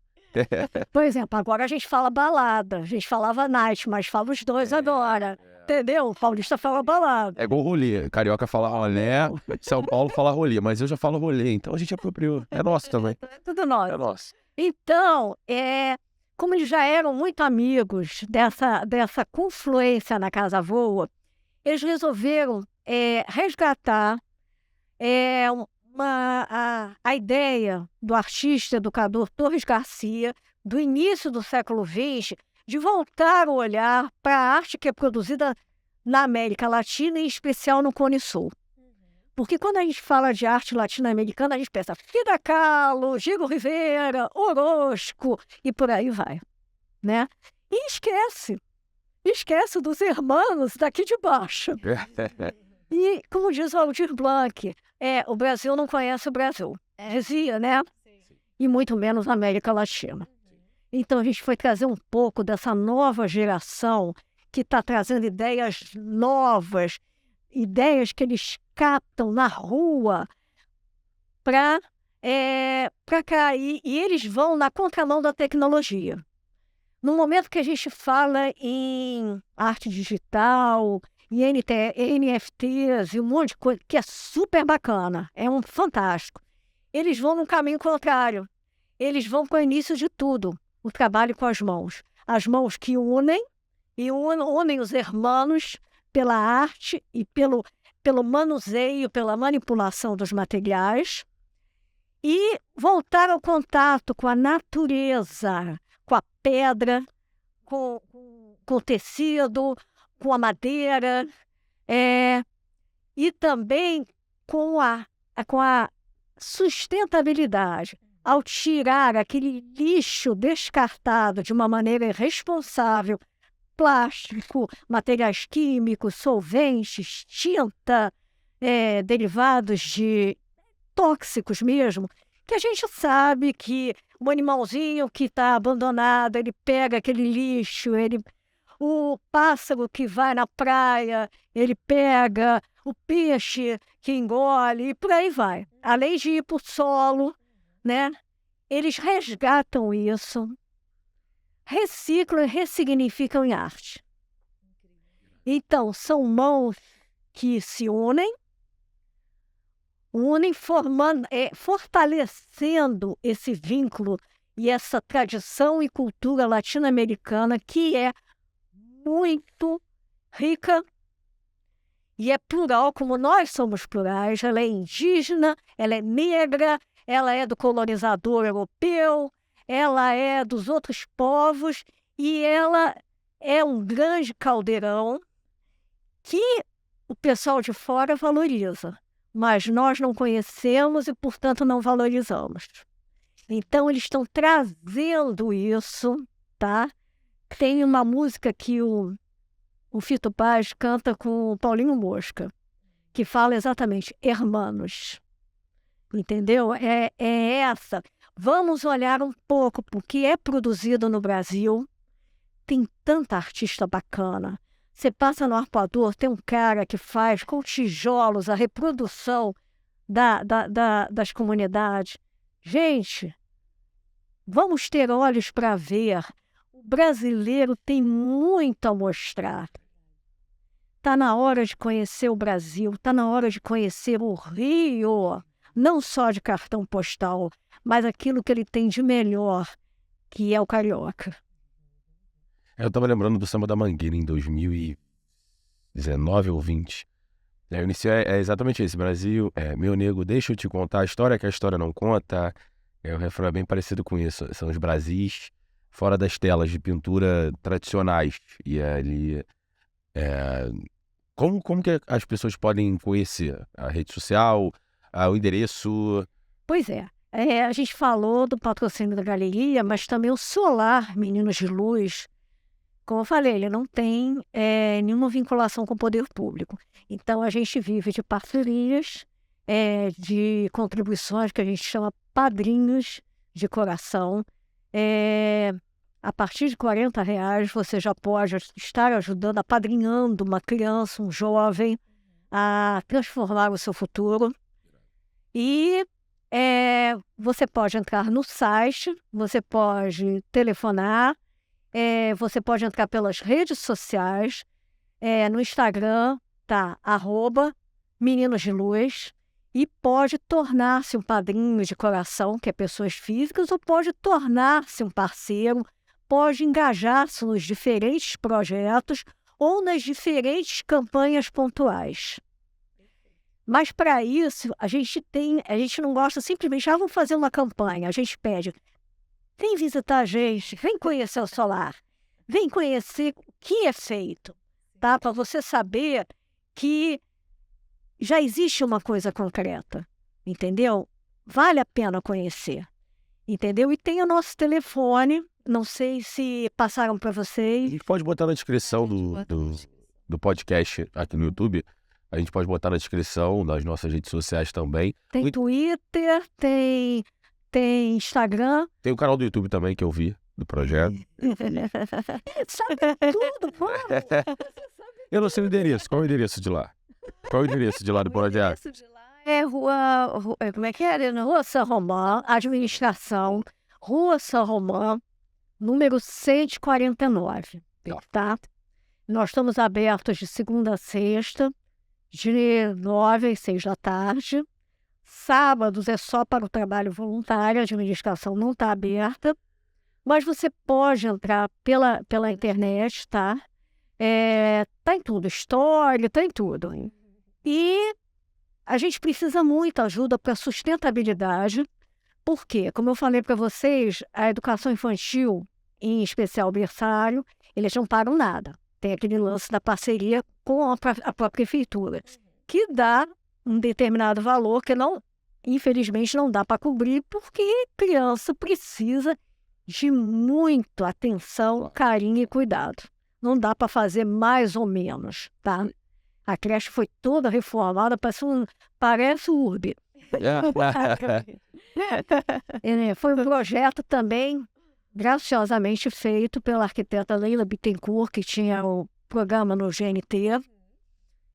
Por exemplo, agora a gente fala balada, a gente falava night, mas fala os dois agora, entendeu? O paulista fala balada. É igual rolê. Carioca fala rolé, São Paulo fala rolê, mas eu já falo rolê, então a gente apropriou. É nosso também. É tudo nós. É nosso. Então, como eles já eram muito amigos dessa confluência na Casa Voa, eles resolveram resgatar a ideia do artista educador Torres Garcia, do início do século XX, de voltar o olhar para a arte que é produzida na América Latina, em especial no Cone Sul. Porque quando a gente fala de arte latino-americana, a gente pensa Frida Kahlo, Gil Rivera, Orozco e por aí vai, né? E esquece dos irmãos daqui de baixo. E, como diz o Aldir Blanc, o Brasil não conhece o Brasil. Heresia, né? E muito menos a América Latina. Então, a gente foi trazer um pouco dessa nova geração que está trazendo ideias novas, ideias que eles captam na rua para cá. E eles vão na contramão da tecnologia. No momento que a gente fala em arte digital, em NFTs e um monte de coisa que é super bacana, é um fantástico. Eles vão no caminho contrário. Eles vão com o início de tudo, o trabalho com as mãos. As mãos que unem os irmãos pela arte e pelo manuseio, pela manipulação dos materiais, e voltar ao contato com a natureza, com a pedra, com o tecido, com a madeira, e também com a sustentabilidade, ao tirar aquele lixo descartado de uma maneira irresponsável, plástico, materiais químicos, solventes, tinta, derivados de tóxicos mesmo, que a gente sabe que o animalzinho que está abandonado, ele pega aquele lixo, o pássaro que vai na praia, ele pega o peixe que engole e por aí vai. Além de ir para o solo, né? Eles resgatam isso, reciclam e ressignificam em arte. Então, são mãos que se unem formando, fortalecendo esse vínculo e essa tradição e cultura latino-americana que é muito rica e é plural, como nós somos plurais. Ela é indígena, ela é negra, ela é do colonizador europeu, ela é dos outros povos e ela é um grande caldeirão que o pessoal de fora valoriza, mas nós não conhecemos e, portanto, não valorizamos. Então, eles estão trazendo isso, tá? Tem uma música que o Fito Paz canta com o Paulinho Mosca, que fala exatamente hermanos. Entendeu? É essa. Vamos olhar um pouco para o que é produzido no Brasil. Tem tanta artista bacana. Você passa no Arpoador, tem um cara que faz com tijolos a reprodução das comunidades. Gente, vamos ter olhos para ver. O brasileiro tem muito a mostrar. Está na hora de conhecer o Brasil, está na hora de conhecer o Rio, não só de cartão postal, mas aquilo que ele tem de melhor, que é o carioca. Eu estava lembrando do Samba da Mangueira em 2019 ou 20. O início é exatamente esse. Brasil, meu nego, deixa eu te contar a história que a história não conta. O refrão é bem parecido com isso. São os Brasis fora das telas de pintura tradicionais. E ali... Como que as pessoas podem conhecer? A rede social, o endereço? Pois é. A gente falou do patrocínio da galeria, mas também o Solar Meninos de Luz, como eu falei, ele não tem nenhuma vinculação com o poder público. Então, a gente vive de parcerias, de contribuições que a gente chama padrinhos de coração, A partir de R$ 40, você já pode estar ajudando, apadrinhando uma criança, um jovem, a transformar o seu futuro. E você pode entrar no site, você pode telefonar, você pode entrar pelas redes sociais, no Instagram, tá? @Meninos de Luz, e pode tornar-se um padrinho de coração, que é pessoas físicas, ou pode tornar-se um parceiro, pode engajar-se nos diferentes projetos ou nas diferentes campanhas pontuais. Mas para isso, a gente não gosta simplesmente, vamos fazer uma campanha. A gente pede, vem visitar a gente, vem conhecer o Solar, vem conhecer o que é feito, tá? Para você saber que já existe uma coisa concreta, entendeu? Vale a pena conhecer, entendeu? E tem o nosso telefone, não sei se passaram para A vocês. gente pode botar na descrição do podcast aqui no YouTube. A gente pode botar na descrição das nossas redes sociais também. Tem Twitter, tem Instagram. Tem o canal do YouTube também que eu vi do projeto. Sabe tudo, vamos. Eu não sei o endereço. Qual é o endereço de lá? Qual é o endereço de lá do projeto? É como é que é? Rua São Romão, administração, Rua São Romão, número 149, tá? Nós estamos abertos de segunda a sexta, de 9 às 6 da tarde. Sábados é só para o trabalho voluntário, a administração não está aberta, mas você pode entrar pela internet, tá? Tá em tudo, história, tá em tudo. E a gente precisa muito ajuda para sustentabilidade, porque, como eu falei para vocês, a educação infantil, em especial o berçário, eles não pagam nada. Tem aquele lance da parceria com a própria prefeitura, que dá um determinado valor que infelizmente não dá para cobrir, porque criança precisa de muita atenção, carinho e cuidado. Não dá para fazer mais ou menos, tá? A creche foi toda reformada, parece o URB. Foi um projeto também graciosamente feito pela arquiteta Leila Bittencourt, que tinha o programa no GNT,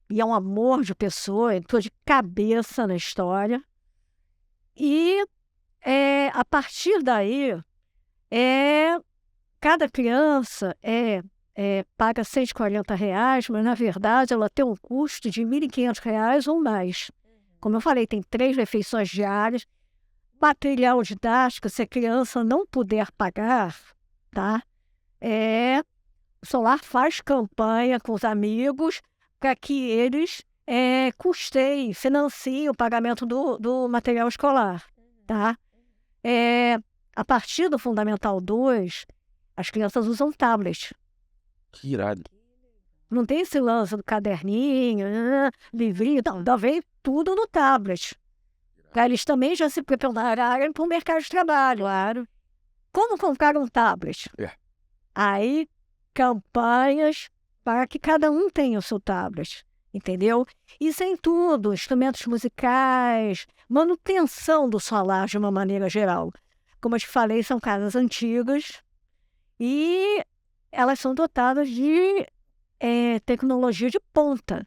e é um amor de pessoa, entrou de cabeça na história. E a partir daí, cada criança paga R$ 140, mas na verdade ela tem um custo de R$ 1.500 ou mais. Como eu falei, tem 3 refeições diárias. Material didático, se a criança não puder pagar, tá? O Solar faz campanha com os amigos para que eles custeiem, financiem o pagamento do material escolar, tá? A partir do Fundamental 2, as crianças usam tablet. Que irado. Não tem esse lance do caderninho, livrinho, não, vem tudo no tablet. Para eles também já se prepararem para o mercado de trabalho. Claro. Como comprar um tablet? Aí, campanhas para que cada um tenha o seu tablet, entendeu? Isso em tudo, instrumentos musicais, manutenção do Solar de uma maneira geral. Como eu te falei, são casas antigas e elas são dotadas de tecnologia de ponta.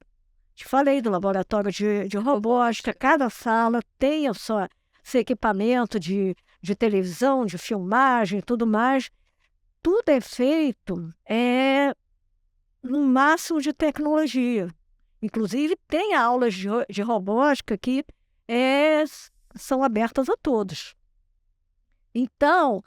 Te falei do laboratório de robótica, cada sala tem o seu equipamento de televisão, de filmagem e tudo mais. Tudo é feito no máximo de tecnologia. Inclusive, tem aulas de robótica que são abertas a todos. Então,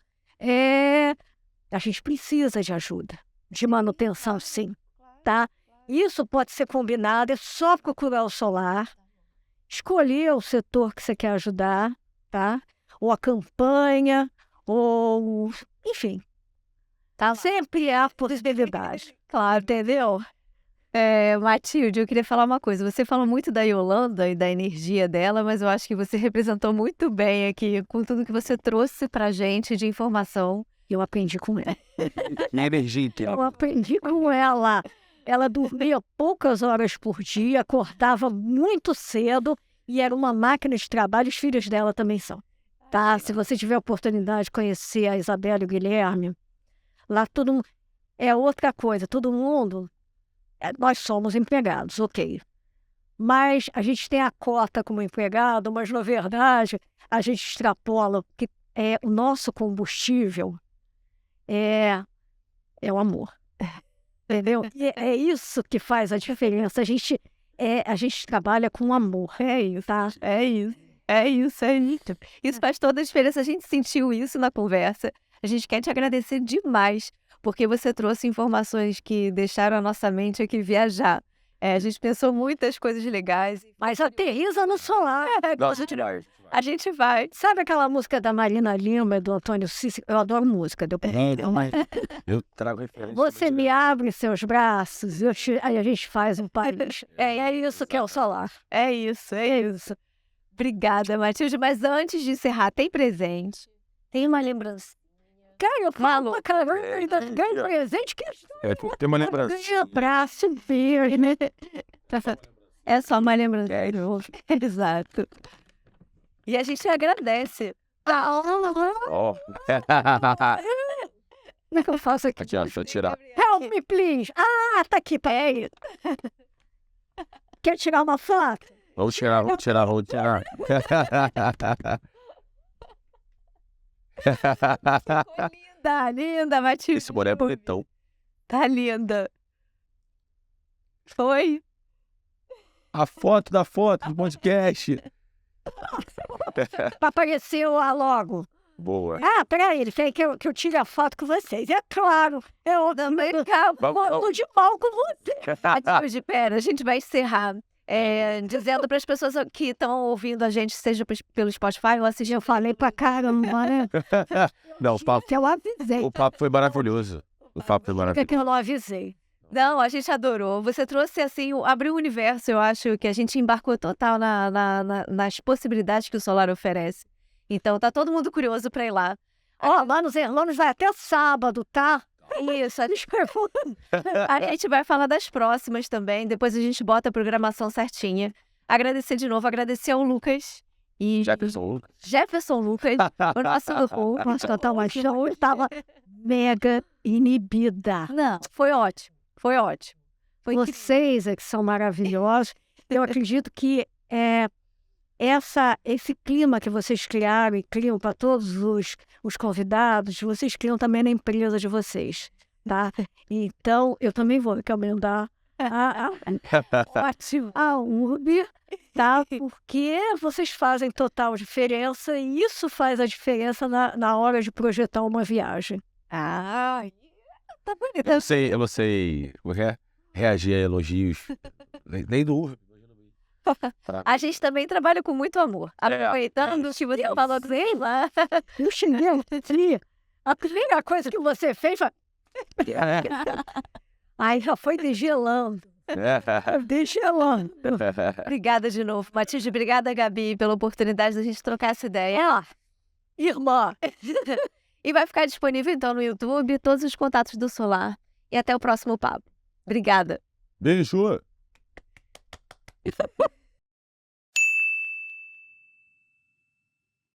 a gente precisa de ajuda, de manutenção, sim, tá? Isso pode ser combinado, é só procurar o Solar, escolher o setor que você quer ajudar, tá? Ou a campanha, ou... enfim, tá? Sempre há possibilidade. Claro, entendeu? Matilde, eu queria falar uma coisa. Você falou muito da Yolanda e da energia dela, mas eu acho que você representou muito bem aqui com tudo que você trouxe pra gente de informação. Eu aprendi com ela. Na energia. Eu aprendi com ela. Ela dormia poucas horas por dia, acordava muito cedo e era uma máquina de trabalho. Os filhos dela também são. tá? Se você tiver a oportunidade de conhecer a Isabela e o Guilherme, lá todo mundo é outra coisa, todo mundo, nós somos empregados, ok. Mas a gente tem a cota como empregado, mas na verdade a gente extrapola que o nosso combustível é o amor, entendeu? E é isso que faz a diferença. A gente trabalha com amor, tá? É isso. Isso faz toda a diferença. A gente sentiu isso na conversa. A gente quer te agradecer demais, porque você trouxe informações que deixaram a nossa mente aqui viajar. A gente pensou muitas coisas legais. Mas aterriza no solar. A gente vai. Sabe aquela música da Marina Lima e do Antônio Cícero? Eu adoro música. Eu trago referência. Você me abre seus braços, aí a gente faz um país. É isso que é o solar. É isso. Obrigada, Matilde. Mas antes de encerrar, tem presente? Tem uma lembrança? Cara, eu falo, cara, ainda ganho presente que Tem uma lembrança. ganha abraço, beijo, né? É só uma lembrança. Exato. E a gente agradece. Ó. Como é que eu faço aqui? Aqui, ó, deixa eu tirar. Help me, please. Ah, tá aqui, peraí. Quer tirar uma foto? Vamos tirar. Linda, Matilde. Esse boné é bonitão. Tá linda. Foi? A foto do podcast. Apareceu lá logo. Boa. Ah, peraí, ele quer que eu tire a foto com vocês. É claro, eu também tô de mal com você. Matilde, pera, a gente vai encerrar. Dizendo para as pessoas que estão ouvindo a gente, seja pelo Spotify ou assistindo. Eu falei pra caramba, né? Não, Eu avisei. o papo foi maravilhoso. Por que eu não avisei? Não, a gente adorou. Você trouxe, assim, abriu o universo. Eu acho que a gente embarcou total nas possibilidades que o solar oferece. Então, tá todo mundo curioso para ir lá. Ó, lá nos Hermanos vai até sábado, tá? Isso, a gente vai falar das próximas também. Depois a gente bota a programação certinha. Agradecer de novo, agradecer ao Lucas. E Jefferson Lucas, o nosso host. Posso cantar uma show? Eu tava mega inibida. Não, foi ótimo. Vocês é que são maravilhosos. Eu acredito que esse clima que vocês criaram e criam para todos os convidados, vocês criam também na empresa de vocês, tá? Então, eu também vou recomendar a URB, tá? Porque vocês fazem total diferença e isso faz a diferença na hora de projetar uma viagem. Ah, tá bonito. Eu não sei como é? Reagir a elogios. Nem do URB. A gente também trabalha com muito amor. Aproveitando que você falou assim, lá. Eu xinguei a primeira coisa que você fez foi... Aí já foi degelando. Degelando. Obrigada de novo, Matilde. Obrigada, Gabi, pela oportunidade da gente trocar essa ideia. Irmã. E vai ficar disponível, então, no YouTube, todos os contatos do Solar. E até o próximo papo. Obrigada. Beijo.